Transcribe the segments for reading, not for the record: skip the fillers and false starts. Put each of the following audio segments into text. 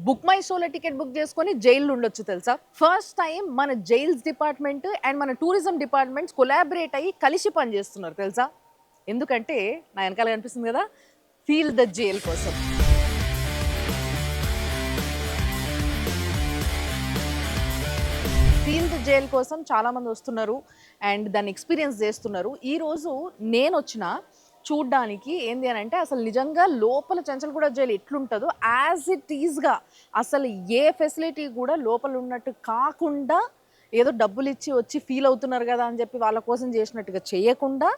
Book my షోలో ticket book చేసుకొని జైల్లో ఉండొచ్చు తెలుసా. ఫస్ట్ టైం మన జైల్స్ డిపార్ట్మెంట్ అండ్ మన టూరిజం డిపార్ట్మెంట్స్ కొలాబరేట్ అయ్యి కలిసి పనిచేస్తున్నారు తెలుసా. ఎందుకంటే నా వెనకాల కనిపిస్తుంది కదా, ఫీల్ ద జైల్ కోసం. ఫీల్ ద జైల్ కోసం చాలా మంది వస్తున్నారు అండ్ దాన్ని ఎక్స్పీరియన్స్ చేస్తున్నారు. ఈరోజు నేను వచ్చిన చూడ్డానికి ఏంది అని అంటే, అసలు నిజంగా లోపల చెంచల్గూడ జైలు ఎట్లుంటుందో యాజ్ ఇట్ ఈజ్గా, అసలు ఏ ఫెసిలిటీ కూడా లోపల ఉన్నట్టు కాకుండా, ఏదో డబ్బులు ఇచ్చి వచ్చి ఫీల్ అవుతున్నారు కదా అని చెప్పి వాళ్ళ కోసం చేసినట్టుగా చేయకుండా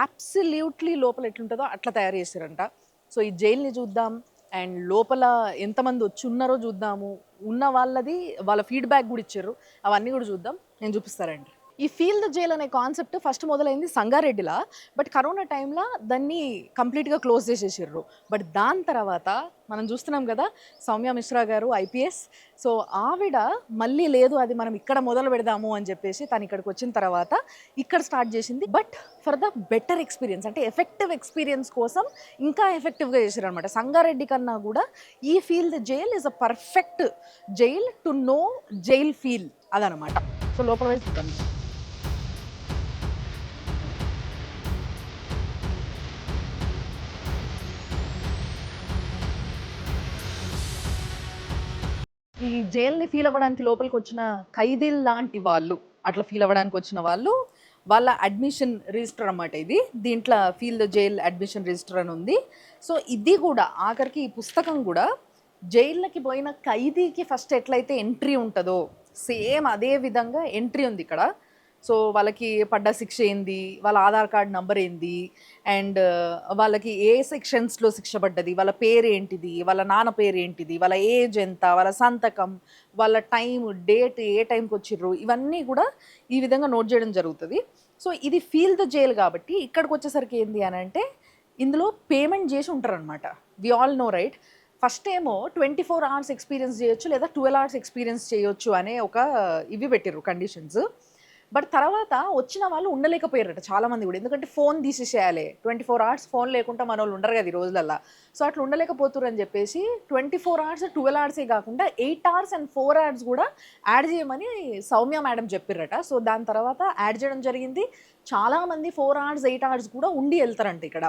అబ్సల్యూట్లీ లోపల ఎట్లుంటుందో అట్లా తయారు చేశారంట. సో ఈ జైల్ని చూద్దాం అండ్ లోపల ఎంతమంది వచ్చి ఉన్నారో చూద్దాము. ఉన్న వాళ్ళది వాళ్ళ ఫీడ్బ్యాక్ కూడా ఇచ్చారు, అవన్నీ కూడా చూద్దాం. నేను చూపిస్తారండి. ఈ ఫీల్ ద జైల్ అనే కాన్సెప్ట్ ఫస్ట్ మొదలైంది సంగారెడ్డిలా, బట్ కరోనా టైంలో దాన్ని కంప్లీట్గా క్లోజ్ చేసేసారు. బట్ దాని తర్వాత మనం చూస్తున్నాం కదా, సౌమ్య మిశ్రా గారు ఐపీఎస్, సో ఆవిడ మళ్ళీ లేదు అది మనం ఇక్కడ మొదలు పెడదాము అని చెప్పేసి తను ఇక్కడికి వచ్చిన తర్వాత ఇక్కడ స్టార్ట్ చేసింది. But for the better experience, అంటే ఎఫెక్టివ్ ఎక్స్పీరియన్స్ కోసం ఇంకా ఎఫెక్టివ్గా చేశారు అనమాట. సంగారెడ్డి కన్నా కూడా ఈ feel the jail is a perfect jail to know jail feel అదనమాట. సో లోపల వైపు చూద్దాం. ఈ జైల్ని ఫీల్ అవ్వడానికి లోపలికి వచ్చిన ఖైదీలు లాంటి వాళ్ళు, అట్లా ఫీల్ అవ్వడానికి వచ్చిన వాళ్ళు, వాళ్ళ అడ్మిషన్ రిజిస్టర్ అన్నమాట ఇది. దీంట్లో feel the jail admission register అని ఉంది. సో ఇది కూడా ఆఖరికి ఈ పుస్తకం కూడా జైళ్ళకి పోయిన ఖైదీకి ఫస్ట్ ఎట్లయితే ఎంట్రీ ఉంటుందో సేమ్ అదే విధంగా ఎంట్రీ ఉంది ఇక్కడ. సో వాళ్ళకి పడ్డ శిక్ష ఏంది, వాళ్ళ ఆధార్ కార్డ్ నంబర్ ఏంది, అండ్ వాళ్ళకి ఏ సెక్షన్స్లో శిక్ష పడ్డది, వాళ్ళ పేరు ఏంటిది, వాళ్ళ నాన్న పేరు ఏంటిది, వాళ్ళ ఏజ్ ఎంత, వాళ్ళ సంతకం, వాళ్ళ టైం డేట్, ఏ టైంకి వచ్చిర్రు, ఇవన్నీ కూడా ఈ విధంగా నోట్ చేయడం జరుగుతుంది. సో ఇది ఫీల్ ద జైల్ కాబట్టి ఇక్కడికి వచ్చేసరికి ఏంది అని అంటే, ఇందులో పేమెంట్ చేసి ఉంటారనమాట. We all know right. First ఏమో 24 hours ఎక్స్పీరియన్స్ చేయొచ్చు లేదా 12 hours ఎక్స్పీరియన్స్ చేయొచ్చు అనే ఒక ఇవి పెట్టిర్రు కండిషన్స్. బట్ తర్వాత వచ్చిన వాళ్ళు ఉండలేకపోయారట చాలామంది కూడా, ఎందుకంటే ఫోన్ తీసేసేయాలి 24 hours, ఫోన్ లేకుండా మన వాళ్ళు ఉండరు కదా ఈ రోజులల్లో. సో అట్లా ఉండలేకపోతున్నారు అని చెప్పేసి 24 hours 12 hours కాకుండా 8 hours and 4 hours కూడా యాడ్ చేయమని సౌమ్య మేడం చెప్పిర్రట. సో దాని తర్వాత యాడ్ చేయడం జరిగింది. చాలామంది 4 hours 8 hours కూడా ఉండి వెళ్తారంట ఇక్కడ.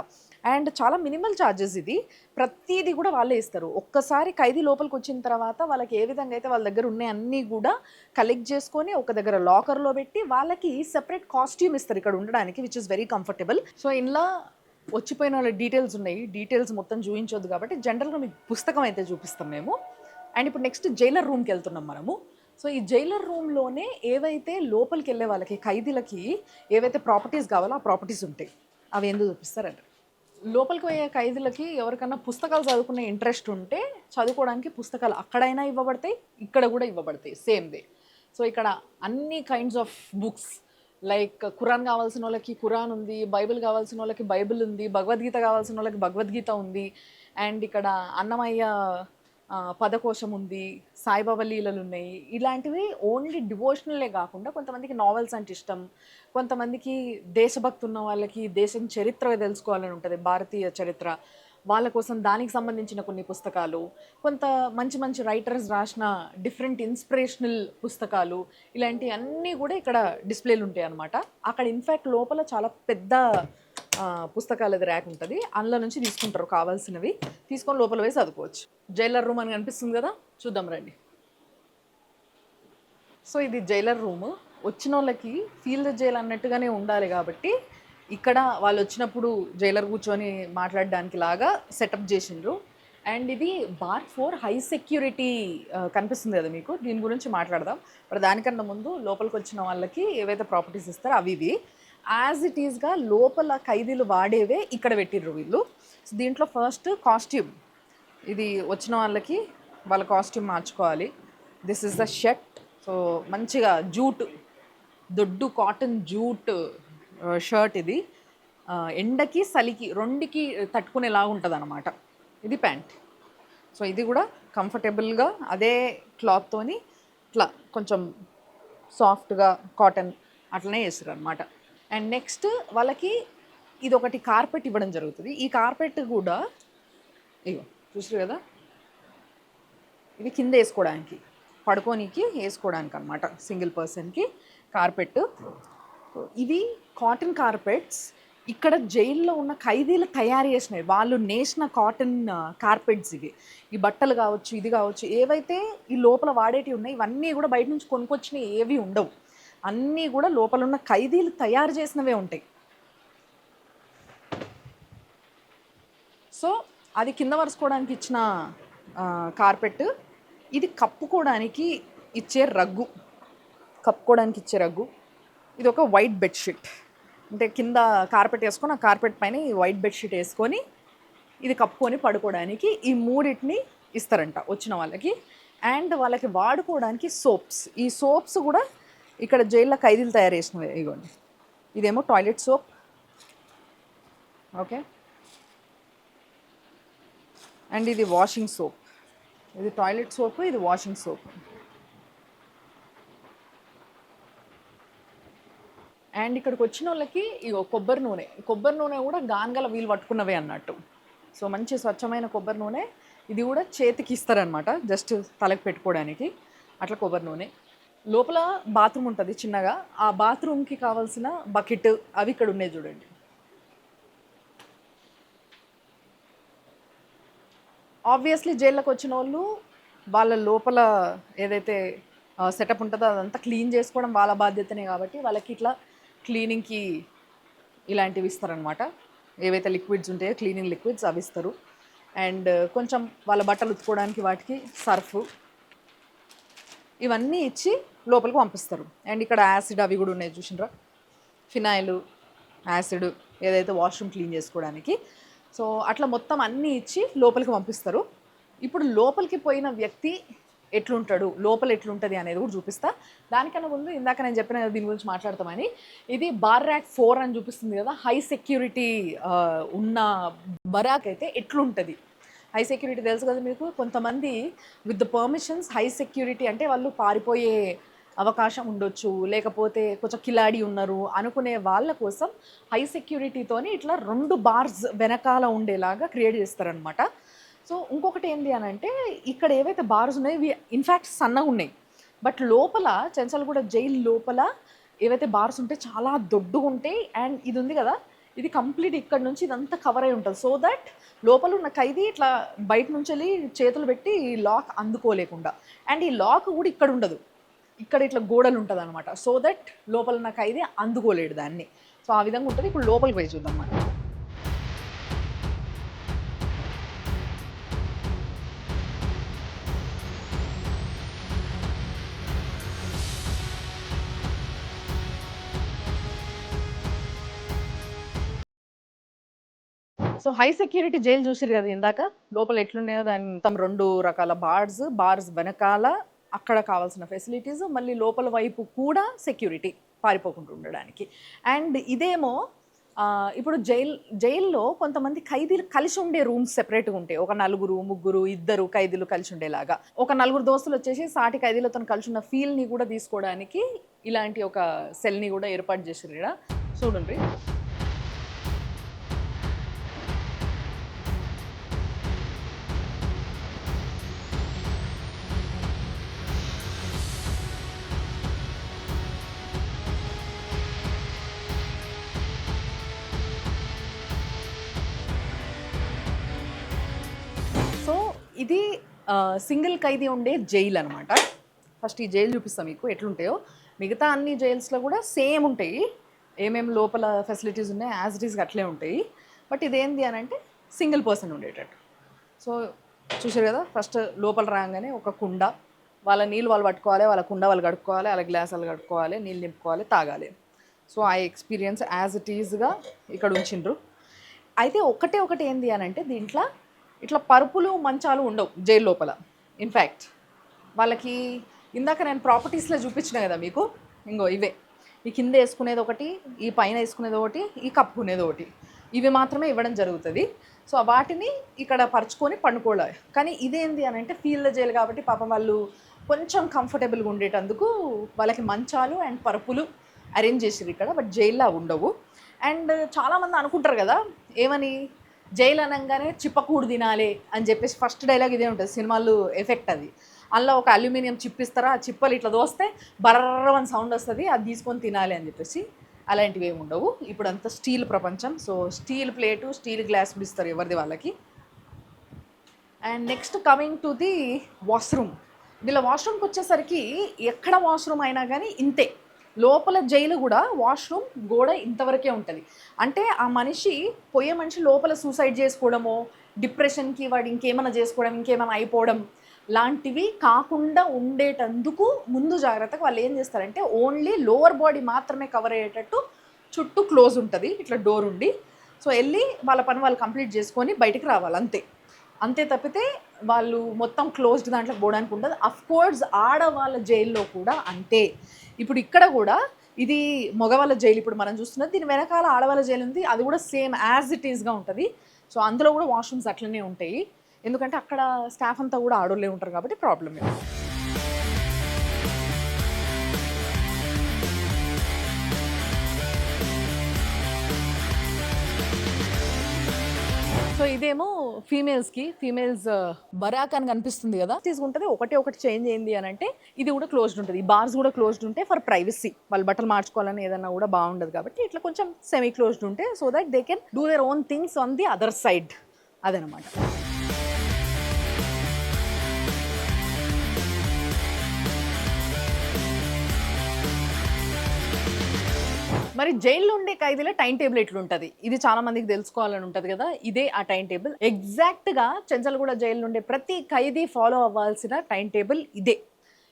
అండ్ చాలా మినిమల్ ఛార్జెస్, ఇది ప్రతిదీ కూడా వాళ్ళే ఇస్తారు. ఒక్కసారి ఖైదీ లోపలికి వచ్చిన తర్వాత వాళ్ళకి ఏ విధంగా అయితే వాళ్ళ దగ్గర ఉన్నాయి అన్నీ కూడా కలెక్ట్ చేసుకొని ఒక దగ్గర లాకర్లో పెట్టి వాళ్ళకి సెపరేట్ కాస్ట్యూమ్ ఇస్తారు ఇక్కడ ఉండడానికి, which is very comfortable. So ఇంట్లో వచ్చిపోయిన వాళ్ళ డీటెయిల్స్ ఉన్నాయి, డీటెయిల్స్ మొత్తం చూపించొద్దు కాబట్టి జనరల్గా మీకు పుస్తకం అయితే చూపిస్తాం మేము. అండ్ ఇప్పుడు నెక్స్ట్ జైలర్ రూమ్కి వెళ్తున్నాం మనము. సో ఈ జైలర్ రూమ్లోనే ఏవైతే లోపలికి వెళ్ళే వాళ్ళకి ఖైదీలకి ఏవైతే ప్రాపర్టీస్ కావాలో ఆ ప్రాపర్టీస్ ఉంటాయి, అవి ఎందుకు చూపిస్తారంట. లోపలికి పోయే ఖైదీలకి ఎవరికన్నా పుస్తకాలు చదువుకునే ఇంట్రెస్ట్ ఉంటే చదువుకోవడానికి పుస్తకాలు అక్కడైనా ఇవ్వబడతాయి, ఇక్కడ కూడా ఇవ్వబడతాయి సేమ్ డే. సో ఇక్కడ అన్ని kinds of books, like Quran కావాల్సిన వాళ్ళకి ఖురాన్ ఉంది, బైబిల్ కావాల్సిన వాళ్ళకి బైబిల్ ఉంది, భగవద్గీత కావాల్సిన వాళ్ళకి భగవద్గీత ఉంది, అండ్ ఇక్కడ అన్నమయ్య పదకోశం ఉంది, సాయిబాబా లీలలు ఉన్నాయి. ఇలాంటివి ఓన్లీ డివోషనలే కాకుండా కొంతమందికి నావెల్స్ అంటే ఇష్టం, కొంతమందికి దేశభక్తి ఉన్న వాళ్ళకి దేశం చరిత్ర తెలుసుకోవాలని ఉంటుంది, భారతీయ చరిత్ర, వాళ్ళ కోసం దానికి సంబంధించిన కొన్ని పుస్తకాలు, కొంత మంచి మంచి రైటర్స్ రాసిన డిఫరెంట్ ఇన్స్పిరేషనల్ పుస్తకాలు, ఇలాంటివి అన్నీ కూడా ఇక్కడ డిస్ప్లేలు ఉంటాయి అన్నమాట. అక్కడ ఇన్ఫ్యాక్ట్ లోపల చాలా పెద్ద పుస్తకాలది ర్యాక్ ఉంటుంది, అందులో నుంచి తీసుకుంటారు కావాల్సినవి, తీసుకొని లోపల వేసి చదువుకోవచ్చు. జైలర్ రూమ్ అని కనిపిస్తుంది కదా, చూద్దాం రండి. సో ఇది జైలర్ రూమ్. వచ్చిన వాళ్ళకి ఫీల్ ద జైల్ అన్నట్టుగానే ఉండాలి కాబట్టి ఇక్కడ వాళ్ళు వచ్చినప్పుడు జైలర్ కూర్చొని మాట్లాడడానికి లాగా సెటప్ చేసిండ్రు. అండ్ ఇది బార్ ఫోర్ హై సెక్యూరిటీ కనిపిస్తుంది కదా మీకు, దీని గురించి మాట్లాడదాం. మరి దానికన్నా ముందు లోపలికి వచ్చిన వాళ్ళకి ఏవైతే ప్రాపర్టీస్ ఇస్తారో అవి ఇవి యాజ్ ఇట్ ఈస్గా లోపల ఖైదీలు వాడేవే ఇక్కడ పెట్టిర్రు వీళ్ళు. సో దీంట్లో ఫస్ట్ కాస్ట్యూమ్, ఇది వచ్చిన వాళ్ళకి వాళ్ళ కాస్ట్యూమ్ మార్చుకోవాలి. This is the shirt. So మంచిగా జూట్, దొడ్డు కాటన్ జూట్ షర్ట్ ఇది. ఎండకి చలికి రెండుకి తట్టుకునేలాగా ఉంటుంది అన్నమాట. ఇది ప్యాంట్. సో ఇది కూడా కంఫర్టబుల్గా అదే క్లాత్తోని ఇట్లా కొంచెం సాఫ్ట్గా కాటన్ అట్లనే చేస్తారు అనమాట. అండ్ నెక్స్ట్ వాళ్ళకి ఇది ఒకటి కార్పెట్ ఇవ్వడం జరుగుతుంది. ఈ కార్పెట్ కూడా ఇగో చూసారు కదా, ఇది కింద వేసుకోవడానికి, పడుకోనికి వేసుకోవడానికి అనమాట, సింగిల్ పర్సన్కి కార్పెట్. ఇవి కాటన్ కార్పెట్స్. ఇక్కడ జైల్లో ఉన్న ఖైదీలు తయారు చేసినవి, వాళ్ళు నేసిన కాటన్ కార్పెట్స్ ఇవి. ఈ బట్టలు కావచ్చు, ఇది కావచ్చు, ఏవైతే ఈ లోపల వాడేటివి ఉన్నాయి ఇవన్నీ కూడా బయట నుంచి కొనుక్కొచ్చినవి ఏవి ఉండవు. అన్నీ కూడా లోపల ఉన్న ఖైదీలు తయారు చేసినవే ఉంటాయి. సో అది కింద వరుసుకోవడానికి ఇచ్చిన కార్పెట్. ఇది కప్పుకోవడానికి ఇచ్చే రగ్గు, ఇది ఒక వైట్ బెడ్షీట్. అంటే కింద కార్పెట్ వేసుకొని ఆ కార్పెట్ పైన ఈ వైట్ బెడ్షీట్ వేసుకొని ఇది కప్పుకొని పడుకోవడానికి ఈ మూడింటిని ఇస్తారంట వచ్చిన వాళ్ళకి. అండ్ వాళ్ళకి వాడుకోవడానికి సోప్స్. ఈ సోప్స్ కూడా ఇక్కడ జైల్లో ఖైదీలు తయారు చేసినవి. ఇగోండి, ఇదేమో టాయిలెట్ సోప్, ఓకే. అండ్ ఇది వాషింగ్ సోప్. ఇది టాయిలెట్ సోప్, ఇది వాషింగ్ సోప్. అండ్ ఇక్కడికి వచ్చిన వాళ్ళకి ఇగో కొబ్బరి నూనె కూడా గాన్గల వీలు పట్టుకున్నవే అన్నట్టు. సో మంచి స్వచ్ఛమైన కొబ్బరి నూనె. ఇది కూడా చేతికి ఇస్తారనమాట, జస్ట్ తలకు పెట్టుకోవడానికి. అట్లా కొబ్బరి నూనె. లోపల బాత్రూమ్ ఉంటుంది చిన్నగా, ఆ బాత్రూమ్కి కావాల్సిన బకెట్ అవి ఇక్కడ ఉన్నాయి చూడండి. ఆబ్వియస్లీ జైల్లోకి వచ్చిన వాళ్ళు వాళ్ళ లోపల ఏదైతే సెటప్ ఉంటుందో అదంతా క్లీన్ చేసుకోవడం వాళ్ళ బాధ్యతనే కాబట్టి వాళ్ళకి ఇట్లా క్లీనింగ్కి ఇలాంటివి ఇస్తారనమాట. ఏవైతే లిక్విడ్స్ ఉంటాయో క్లీనింగ్ లిక్విడ్స్ అవి ఇస్తారు. అండ్ కొంచెం వాళ్ళ బట్టలు ఉతుకోవడానికి వాటికి సర్ఫ్ ఇవన్నీ ఇచ్చి లోపలికి పంపిస్తారు. అండ్ ఇక్కడ యాసిడ్ అవి కూడా ఉన్నాయి చూసినరా, ఫినాయిల్, యాసిడ్ ఏదైతే వాష్రూమ్ క్లీన్ చేసుకోవడానికి. సో అట్లా మొత్తం అన్నీ ఇచ్చి లోపలికి పంపిస్తారు. ఇప్పుడు లోపలికి పోయిన వ్యక్తి ఎట్లుంటాడు, లోపల ఎట్లుంటుంది అనేది కూడా చూపిస్తా. దానికన్నా ముందు ఇందాక నేను చెప్పిన దీని గురించి మాట్లాడతామని, ఇది బార్రాక్ 4 అని చూపిస్తుంది కదా, హై సెక్యూరిటీ ఉన్న బరాక్ అయితే ఎట్లుంటుంది. హై సెక్యూరిటీ తెలుసు కదా మీకు. కొంతమంది with the permissions high security అంటే వాళ్ళు పారిపోయే అవకాశం ఉండొచ్చు, లేకపోతే కొంచెం కిలాడి ఉన్నారు అనుకునే వాళ్ళ కోసం హై సెక్యూరిటీతోని ఇట్లా 2 బార్స్ వెనకాల ఉండేలాగా క్రియేట్ చేస్తారనమాట. సో ఇంకొకటి ఏంటి అని అంటే, ఇక్కడ ఏవైతే బార్స్ ఉన్నాయో ఇవి ఇన్ఫ్యాక్ట్ సన్నగా ఉన్నాయి. బట్ లోపల చెంచల్గూడ జైలు లోపల ఏవైతే బార్స్ ఉంటాయి చాలా దొడ్డుగా ఉంటాయి. అండ్ ఇది ఉంది కదా, ఇది కంప్లీట్ ఇక్కడ నుంచి ఇదంతా కవర్ అయి ఉంటుంది. సో దట్ లోపల ఉన్న ఖైదీ ఇట్లా బయట నుంచి వెళ్ళి చేతులు పెట్టి ఈ లాక్ అందుకోలేకుండా. అండ్ ఈ లాక్ కూడా ఇక్కడ ఉండదు, ఇక్కడ ఇట్లా గోడలు ఉంటుంది అనమాట. సో దట్ లోపల ఉన్న ఖైదీ అందుకోలేడు దాన్ని. సో ఆ విధంగా ఉంటుంది. ఇప్పుడు లోపలికి పోయి చూద్దాం మనం. సో హై సెక్యూరిటీ జైలు చూసిరు కదా ఇందాక, లోపల ఎట్లున్నాయో దాని మొత్తం 2 రకాల బార్స్ వెనకాల అక్కడ కావాల్సిన ఫెసిలిటీస్, మళ్ళీ లోపల వైపు కూడా సెక్యూరిటీ పారిపోకుండా ఉండడానికి. అండ్ ఇదేమో ఇప్పుడు జైల్లో కొంతమంది ఖైదీలు కలిసి ఉండే రూమ్స్ సెపరేట్గా ఉంటాయి. ఒక 4, 3, 2 ఖైదీలు కలిసి ఉండేలాగా. ఒక 4 దోస్తులు వచ్చేసి సాటి ఖైదీలతో కలిసి ఉన్న ఫీల్ని కూడా తీసుకోవడానికి ఇలాంటి ఒక సెల్ని కూడా ఏర్పాటు చేసారు ఇక్కడ. చూడండి. ఇది సింగిల్ ఖైదీ ఉండే జైలు అనమాట. ఫస్ట్ ఈ జైలు చూపిస్తాం మీకు ఎట్లుంటాయో. మిగతా అన్ని జైల్స్లో కూడా సేమ్ ఉంటాయి, ఏమేమి లోపల ఫెసిలిటీస్ ఉన్నాయో యాజ్ ఇట్ ఈస్గా అట్లే ఉంటాయి. బట్ ఇదేంటి అని అంటే సింగిల్ పర్సన్ ఉండేటట్టు. సో చూసారు కదా, ఫస్ట్ లోపల రాగానే ఒక కుండ, వాళ్ళ నీళ్ళు వాళ్ళు పట్టుకోవాలి, వాళ్ళ కుండ వాళ్ళు కడుక్కోవాలి, వాళ్ళ గ్లాస్ వాళ్ళు కడుక్కోవాలి, నీళ్ళు నింపుకోవాలి, తాగాలి. సో ఆ ఎక్స్పీరియన్స్ యాజ్ ఇట్ ఈజ్గా ఇక్కడ ఉంచిండ్రు. అయితే ఒకటి ఏంటి అని అంటే దీంట్లో ఇట్లా పరుపులు మంచాలు ఉండవు జైలు లోపల. ఇన్ఫ్యాక్ట్ వాళ్ళకి ఇందాక నేను ప్రాపర్టీస్లో చూపించిన కదా మీకు, ఇంకో ఇవే, ఈ కింద వేసుకునేది ఒకటి, ఈ పైన వేసుకునేది ఒకటి, ఈ కప్పుకునేది ఒకటి, ఇవి మాత్రమే ఇవ్వడం జరుగుతుంది. సో వాటిని ఇక్కడ పరుచుకొని పండుకోవాలి. కానీ ఇదేంది అని అంటే ఫీల్డ్ జైలు కాబట్టి పాపం వాళ్ళు కొంచెం కంఫర్టబుల్గా ఉండేటందుకు వాళ్ళకి మంచాలు అండ్ పరుపులు అరేంజ్ చేసారు ఇక్కడ. బట్ జైల్లో ఉండవు. అండ్ చాలామంది అనుకుంటారు కదా ఏమని, జైలు అనగానే చిప్పకూడు తినాలి అని చెప్పేసి ఫస్ట్ డైలాగ్ ఇదే ఉంటుంది సినిమాలు ఎఫెక్ట్ అది. అందులో ఒక అల్యూమినియం చిప్ ఇస్తారా, ఆ చిప్పలు ఇట్లా దోస్తే బర్రమని సౌండ్ వస్తుంది, అది తీసుకొని తినాలి అని చెప్పేసి. అలాంటివి ఏమి ఉండవు. ఇప్పుడు అంతా స్టీల్ ప్రపంచం. So steel plate, steel glass ఇస్తారు ఎవరిది వాళ్ళకి. And next coming to the washroom. వీళ్ళ వాష్రూమ్కి వచ్చేసరికి ఎక్కడ వాష్రూమ్ అయినా కానీ ఇంతే. లోపల జైలు కూడా వాష్రూమ్ గోడ ఇంతవరకే ఉంటుంది. అంటే ఆ మనిషి పోయే మనిషి లోపల సూసైడ్ చేసుకోవడమో, డిప్రెషన్కి వాడు ఇంకేమైనా చేసుకోవడం, ఇంకేమైనా అయిపోవడం లాంటివి కాకుండా ఉండేటందుకు ముందు జాగ్రత్తగా వాళ్ళు ఏం చేస్తారంటే ఓన్లీ లోవర్ బాడీ మాత్రమే కవర్ అయ్యేటట్టు చుట్టూ క్లోజ్ ఉంటుంది ఇట్లా డోర్ ఉండి. సో వెళ్ళి వాళ్ళ పని వాళ్ళు కంప్లీట్ చేసుకొని బయటికి రావాలి అంతే. అంతే తప్పితే వాళ్ళు మొత్తం క్లోజ్డ్ దాంట్లోకి పోవడానికి ఉండదు. అఫ్కోర్స్ ఆడవాళ్ళ జైల్లో కూడా అంతే. ఇప్పుడు ఇక్కడ కూడా ఇది మగవాళ్ళ జైలు ఇప్పుడు మనం చూస్తున్నది, దీని వెనకాల ఆడవాళ్ళ జైలు ఉంది, అది కూడా సేమ్ యాజ్ ఇట్ ఈస్గా ఉంటుంది. సో అందులో కూడా వాష్రూమ్స్ అట్లనే ఉంటాయి, ఎందుకంటే అక్కడ స్టాఫ్ అంతా కూడా ఆడోళ్ళే ఉంటారు కాబట్టి ప్రాబ్లం లేదు. సో ఇదేమో ఫీమేల్స్ బరాక్ అని కనిపిస్తుంది కదా, తీసుకుంటుంది. ఒకటి చేంజ్ అయింది అని అంటే ఇది కూడా క్లోజ్డ్ ఉంటుంది. ఈ బార్స్ కూడా క్లోజ్డ్ ఉంటే ఫర్ ప్రైవసీ, వాళ్ళు బట్టలు మార్చుకోవాలని ఏదన్నా కూడా బాగుండదు కాబట్టి ఇట్లా కొంచెం సెమీ క్లోజ్డ్ ఉంటే so that they can do their own things on the other side. అదనమాట. మరి జైల్లో ఉండే ఖైదీల టైం టేబుల్ ఎట్లుంటుంది, ఇది చాలా మందికి తెలుసుకోవాలని ఉంటుంది కదా. ఇదే ఆ టైం టేబుల్. ఎగ్జాక్ట్గా చెంచల్గూడ జైలు ఉండే ప్రతి ఖైదీ ఫాలో అవ్వాల్సిన టైం టేబుల్ ఇదే.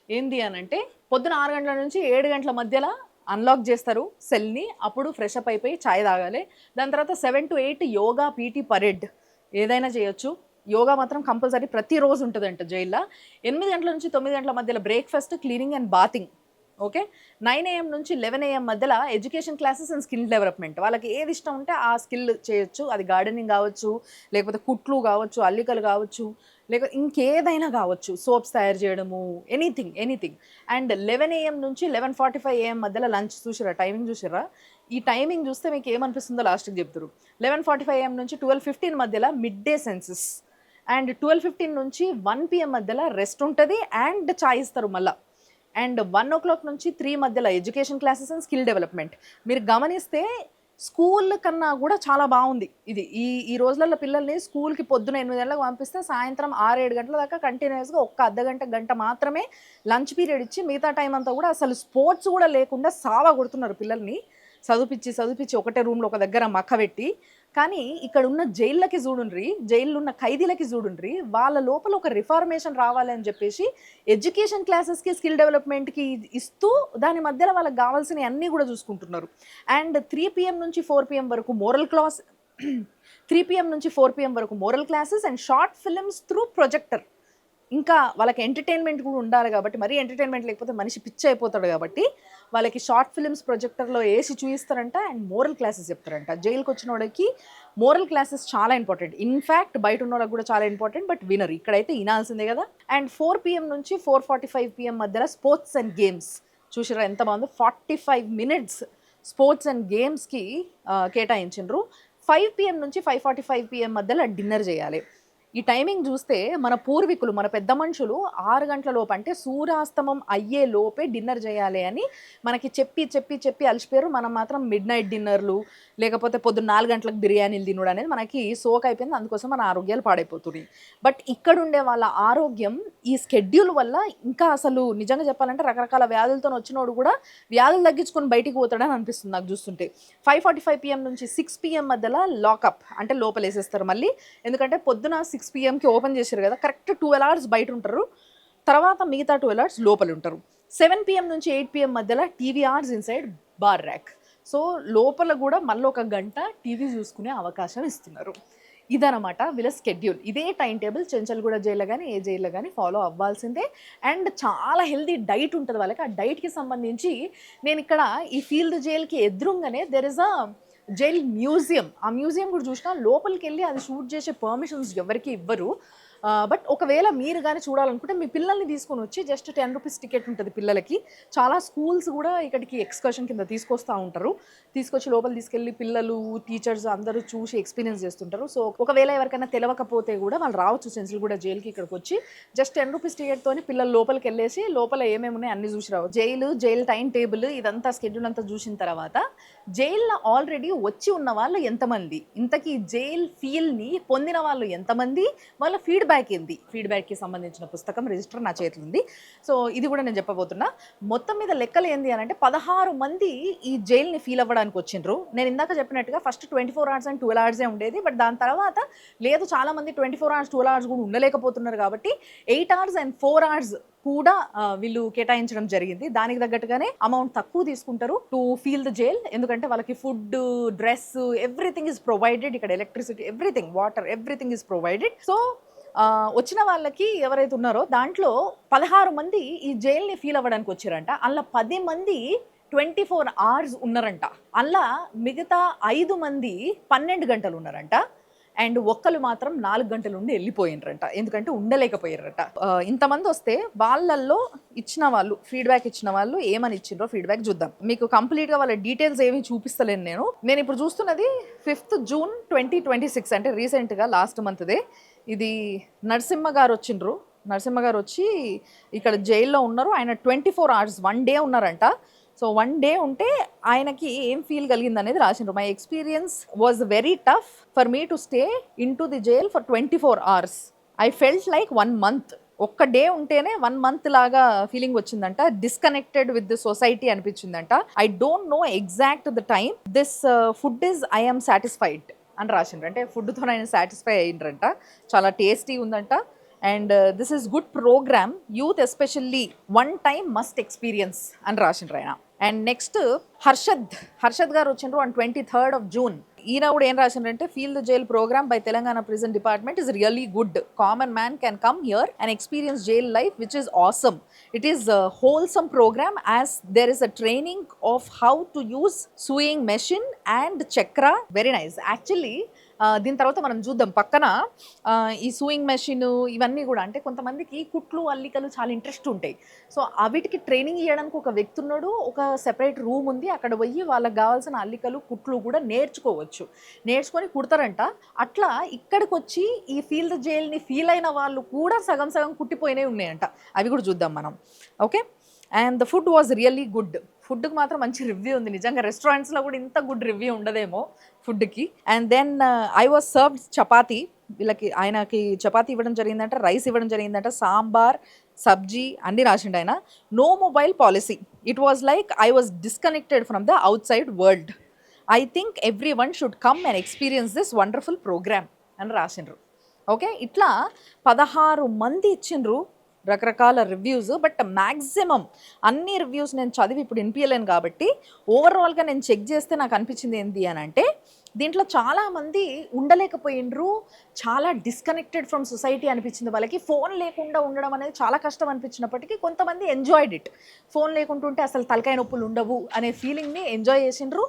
ఏంది అని అంటే పొద్దున 6 గంటల నుంచి 7 గంటల మధ్యలో అన్లాక్ చేస్తారు సెల్ని. అప్పుడు ఫ్రెష్ అప్ అయిపోయి ఛాయ్ తాగాలి. దాని తర్వాత 7 to 8 యోగా, పీటీ, పరేడ్ ఏదైనా చేయొచ్చు. యోగా మాత్రం కంపల్సరీ ప్రతిరోజు ఉంటుందంట జైల్లో. 8 గంటల నుంచి 9 గంటల మధ్యలో breakfast, cleaning and bathing. Okay. 9 AM నుంచి 11 AM మధ్యలో education classes and skill development. వాళ్ళకి ఏది ఇష్టం ఉంటే ఆ స్కిల్ చేయొచ్చు. అది గార్డెనింగ్ కావచ్చు, లేకపోతే కుట్లు కావచ్చు, అల్లికలు కావచ్చు, లేకపోతే ఇంకేదైనా కావచ్చు, సోప్స్ తయారు చేయడము, ఎనీథింగ్. అండ్ 11 AM నుంచి 11:45 AM మధ్యలో లంచ్. చూసిరా టైమింగ్, చూసిరా? ఈ టైమింగ్ చూస్తే మీకు ఏమనిపిస్తుందో లాస్ట్కి చెప్తారు. 11:45 AM నుంచి 12:15 మధ్యలో మిడ్ డే సెన్సెస్. అండ్ 12:15 నుంచి 1 PM మధ్యలో రెస్ట్ ఉంటుంది అండ్ చాయ్ ఇస్తారు మళ్ళీ. అండ్ 1 o'clock నుంచి 3 మధ్యలో education classes and skill development. మీరు గమనిస్తే స్కూల్ కన్నా కూడా చాలా బాగుంది ఇది. ఈ రోజులలో పిల్లల్ని స్కూల్కి పొద్దున 8 గంటలకు పంపిస్తే సాయంత్రం 6-7 గంటల దాకా కంటిన్యూస్గా ఒక్క గంట మాత్రమే లంచ్ పీరియడ్ ఇచ్చి మిగతా టైం అంతా కూడా అసలు స్పోర్ట్స్ కూడా లేకుండా సావా కొడుతున్నారు పిల్లల్ని. చదివించి ఒకటే రూమ్లో ఒక దగ్గర మక్క పెట్టి. కానీ ఇక్కడ ఉన్న జైళ్ళకి చూడుండ్రి, జైల్లో ఉన్న ఖైదీలకి చూడుండ్రి, వాళ్ళ లోపల ఒక రిఫార్మేషన్ రావాలని చెప్పేసి ఎడ్యుకేషన్ క్లాసెస్కి, స్కిల్ డెవలప్మెంట్కి ఇస్తూ దాని మధ్యలో వాళ్ళకి కావాల్సినవి అన్నీ కూడా చూసుకుంటున్నారు. అండ్ 3 PM నుంచి 4 PM వరకు మోరల్ క్లాస్ 3 PM నుంచి 4 PM వరకు moral classes and short films through projector. ఇంకా వాళ్ళకి ఎంటర్టైన్మెంట్ కూడా ఉండాలి కాబట్టి, మరీ ఎంటర్టైన్మెంట్ లేకపోతే మనిషి పిచ్చి అయిపోతాడు కాబట్టి వాళ్ళకి షార్ట్ ఫిల్మ్స్ ప్రొజెక్టర్లో వేసి చూపిస్తారంట. అండ్ మోరల్ క్లాసెస్ చెప్తారంట. జైలుకి వచ్చిన వాడికి మోరల్ క్లాసెస్ చాలా ఇంపార్టెంట్. ఇన్ఫ్యాక్ట్ బయట ఉన్న వాళ్ళకి కూడా చాలా ఇంపార్టెంట్, బట్ వినరు. ఇక్కడైతే వినాల్సిందే కదా. అండ్ 4 PM నుంచి 4:45 PM మధ్యలో స్పోర్ట్స్ అండ్ గేమ్స్. చూసిరా ఎంత బాగుందో, 45 minutes స్పోర్ట్స్ అండ్ గేమ్స్కి కేటాయించిండ్రు. 5 PM నుంచి 5:45 PM మధ్యలో డిన్నర్ చేయాలి. ఈ టైమింగ్ చూస్తే మన పూర్వీకులు, మన పెద్ద మనుషులు 6 గంటల లోపు, అంటే సూర్యాస్తమం అయ్యే లోపే డిన్నర్ చేయాలి అని మనకి చెప్పి అలసిపోయారు. మనం మాత్రం మిడ్ నైట్ డిన్నర్లు, లేకపోతే పొద్దున్న 4 గంటలకు బిర్యానీలు తినడం అనేది మనకి సోక్ అయిపోయింది. అందుకోసం మన ఆరోగ్యాలు పాడైపోతున్నాయి. బట్ ఇక్కడ ఉండే వాళ్ళ ఆరోగ్యం ఈ స్కెడ్యూల్ వల్ల ఇంకా అసలు నిజంగా చెప్పాలంటే రకరకాల వ్యాధులతో వచ్చినోడు కూడా వ్యాధులు తగ్గించుకొని బయటికి పోతాడని అనిపిస్తుంది నాకు చూస్తుంటే. 5:45 PM నుంచి 6 PM మధ్యలో లాకప్, అంటే లోపలేసేస్తారు మళ్ళీ. ఎందుకంటే పొద్దున 6 PMకి ఓపెన్ చేశారు కదా, కరెక్ట్ 12 hours బయట ఉంటారు, తర్వాత మిగతా 12 hours లోపల ఉంటారు. 7 PM నుంచి 8 PM మధ్యలో TV hours inside bar rack. So లోపల కూడా మళ్ళీ 1 గంట టీవీ చూసుకునే అవకాశం ఇస్తున్నారు. ఇదనమాట వీళ్ళ స్కెడ్యూల్. ఇదే టైం టేబుల్ చెంచల్గూడ జైల్లో కానీ ఏ జైల్లో కానీ ఫాలో అవ్వాల్సిందే. అండ్ చాలా హెల్దీ డైట్ ఉంటుంది వాళ్ళకి. ఆ డైట్కి సంబంధించి నేను ఇక్కడ ఈ ఫీల్డ్ జైల్కి ఎదురుగానే there is a jail museum. ఆ మ్యూజియం కూడా చూసినా లోపలికి వెళ్ళి అది షూట్ చేసే పర్మిషన్స్ ఎవరికి ఇవ్వరు. బట్ ఒకవేళ మీరు కానీ చూడాలనుకుంటే మీ పిల్లల్ని తీసుకొని వచ్చి జస్ట్ 10 రూపీస్ టికెట్ ఉంటుంది పిల్లలకి. చాలా స్కూల్స్ కూడా ఇక్కడికి ఎక్స్కర్షన్ కింద తీసుకొస్తూ ఉంటారు. తీసుకొచ్చి లోపల తీసుకెళ్ళి పిల్లలు టీచర్స్ అందరూ చూసి ఎక్స్పీరియన్స్ చేస్తుంటారు. సో ఒకవేళ ఎవరికైనా తెలియకపోతే కూడా వాళ్ళు రావచ్చు సెంట్రల్గూడ జైలుకి ఇక్కడికి వచ్చి జస్ట్ 10 రూపీస్ టికెట్తోని పిల్లలు లోపలికి వెళ్ళేసి లోపల ఏమేమి ఉన్నాయి అన్ని చూసి రావచ్చు. జైలు టైం టేబుల్ ఇదంతా స్కెడ్యూల్ అంతా చూసిన తర్వాత జైల్లో ఆల్రెడీ వచ్చి ఉన్న వాళ్ళు ఎంతమంది, ఇంతకీ జైల్ ఫీల్ని పొందిన వాళ్ళు ఎంతమంది, వాళ్ళ ఫీడ్బ్యాక్ ఏంది, ఫీడ్బ్యాక్కి సంబంధించిన పుస్తకం రిజిస్టర్ నా చేతిలో ఉంది. సో ఇది కూడా నేను చెప్పబోతున్నా. మొత్తం మీద లెక్కలు ఏంది అని అంటే 16 మంది ఈ జైల్ని ఫీల్ అవ్వడానికి వచ్చిండ్రు. నేను ఇందాక చెప్పినట్టుగా ఫస్ట్ 24 hours అండ్ 12 hours ఉండేది. బట్ దాని తర్వాత లేదు చాలా మంది 24 hours 12 hours కూడా ఉండలేకపోతున్నారు కాబట్టి 8 hours and 4 hours కూడా వీళ్ళు కేటాయించడం జరిగింది. దానికి తగ్గట్టుగానే అమౌంట్ తక్కువ తీసుకుంటారు టు ఫీల్ ద జైల్. ఎందుకంటే వాళ్ళకి food, dress, everything is provided. ఇక్కడ electricity, everything, water, everything is provided. So వచ్చిన వాళ్ళకి ఎవరైతే ఉన్నారో దాంట్లో 16 మంది ఈ జైల్ని ఫీల్ అవ్వడానికి వచ్చారంట. అలా 10 మంది 24 hours ఉన్నారంట. అలా మిగతా 5 మంది 12 గంటలు ఉన్నారంట. అండ్ ఒక్కరు మాత్రం 4 గంటలు ఉండి వెళ్ళిపోయినరంట, ఎందుకంటే ఉండలేకపోయారట. ఇంతమంది వస్తే వాళ్ళల్లో ఇచ్చిన వాళ్ళు ఫీడ్బ్యాక్ ఇచ్చిన వాళ్ళు ఏమని ఇచ్చిండ్రో ఫీడ్బ్యాక్ చూద్దాం. మీకు కంప్లీట్గా వాళ్ళ డీటెయిల్స్ ఏమీ చూపిస్తలేను. నేను ఇప్పుడు చూస్తున్నది 5th June 2026, అంటే రీసెంట్గా లాస్ట్ మంత్దే. ఇది నరసింహ గారు వచ్చిండ్రు. నరసింహ గారు వచ్చి ఇక్కడ జైల్లో ఉన్నారు. ఆయన 24 hours 1 day ఉన్నారంట. సో 1 day ఉంటే ఆయనకి ఏం ఫీల్ కలిగింది అనేది రాసిండ్రు. My experience was very tough for me to stay in to the jail for 24 hours. I felt like 1 month. ఒక్క డే ఉంటేనే 1 month లాగా ఫీలింగ్ వచ్చిందంట. డిస్కనెక్టెడ్ విత్ ది సొసైటీ అనిపించిందంట. I don't know exact the time. This food is I am satisfied అని రాసిండ్రు. అంటే ఫుడ్తో ఆయన satisfy అయ్యిండ్రంట. చాలా టేస్టీ ఉందంట. And this is good program, youth especially 1 time must experience అని రాసిండ్రు ఆయన. అండ్ నెక్స్ట్ హర్షద్ గారు వచ్చిండ్రు ఆన్ 23rd of June. ఈయన కూడా ఏం రాసిండ్రంటే feel the jail program by Telangana prison department is really good. Common man can come here and experience jail life which is awesome. It is wholesome program as there is a training of how to use sewing machine and chakra. Very nice. Actually దీని తర్వాత మనం చూద్దాం పక్కన ఈ sewing machine ఇవన్నీ కూడా. అంటే కొంతమందికి కుట్లు అల్లికలు చాలా ఇంట్రెస్ట్ ఉంటాయి. సో వీటికి ట్రైనింగ్ ఇవ్వడానికి ఒక వ్యక్తి ఉన్నాడు. ఒక సెపరేట్ రూమ్ ఉంది. అక్కడ పోయి వాళ్ళకి కావాల్సిన అల్లికలు కుట్లు కూడా నేర్చుకొని కుడతారంట. అట్లా ఇక్కడికి వచ్చి ఈ ఫీల్ ద జైల్ని ఫీల్ అయిన వాళ్ళు కూడా సగం కుట్టిపోయినవి ఉన్నాయంట. అవి కూడా చూద్దాం మనం. Okay. And the food was really good. ఫుడ్కి మాత్రం మంచి రివ్యూ ఉంది. నిజంగా రెస్టారెంట్స్లో కూడా ఇంత గుడ్ రివ్యూ ఉండదేమో ఫుడ్కి. And then I was served chapati. ఆయనకి చపాతీ ఇవ్వడం జరిగిందంట, రైస్ ఇవ్వడం జరిగిందంట, సాంబార్, సబ్జీ అన్నీ రాసిండు ఆయన. No mobile policy. It was like I was disconnected from the outside world. I think everyone should come and experience this wonderful program అని రాసిండ్రు. ఓకే. ఇట్లా 16 మంది ఇచ్చిండ్రు రకరకాల రివ్యూస్. బట్ మ్యాక్సిమం అన్ని రివ్యూస్ నేను చదివి ఇప్పుడు వినిపించలేను కాబట్టి ఓవరాల్గా నేను చెక్ చేస్తే నాకు అనిపించింది ఏంటి అని అంటే దీంట్లో చాలామంది ఉండలేకపోయినరు. చాలా డిస్కనెక్టెడ్ ఫ్రమ్ సొసైటీ అనిపించింది వాళ్ళకి. ఫోన్ లేకుండా ఉండడం అనేది చాలా కష్టం అనిపించినప్పటికీ కొంతమంది ఎంజాయ్డ్ ఇట్. ఫోన్ లేకుంటుంటే అసలు తలకాయ నొప్పులు ఉండవు అనే ఫీలింగ్ని ఎంజాయ్ చేసిండ్రు.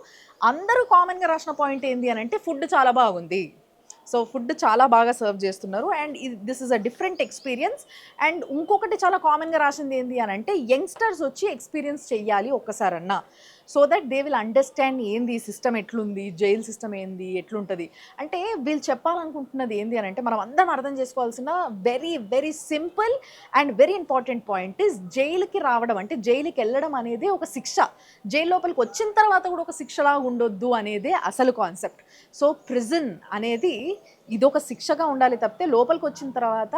అందరూ కామన్గా రాసిన పాయింట్ ఏంటి అని అంటే ఫుడ్ చాలా బాగుంది. సో ఫుడ్ చాలా బాగా సర్వ్ చేస్తున్నారు. And this is a different experience. And ఇంకొకటి చాలా కామన్గా రాసింది ఏంటి అని అంటే యంగ్స్టర్స్ వచ్చి ఎక్స్పీరియన్స్ చెయ్యాలి ఒక్కసారన్నా, so that they will understand ఏంది సిస్టమ్ ఎట్లుంది, జైల్ సిస్టమ్ ఏంది ఎట్లుంటుంది. అంటే వీళ్ళు చెప్పాలనుకుంటున్నది ఏంది అని అంటే మనం అందరం అర్థం చేసుకోవాల్సిన very very simple and very important point is జైలుకి రావడం అంటే జైలుకి వెళ్ళడం అనేది ఒక శిక్ష. జైలు లోపలికి వచ్చిన తర్వాత కూడా ఒక శిక్షలా ఉండొద్దు అనేదే అసలు కాన్సెప్ట్. సో ప్రిజన్ అనేది ఇదొక శిక్షగా ఉండాలి తప్పితే లోపలికి వచ్చిన తర్వాత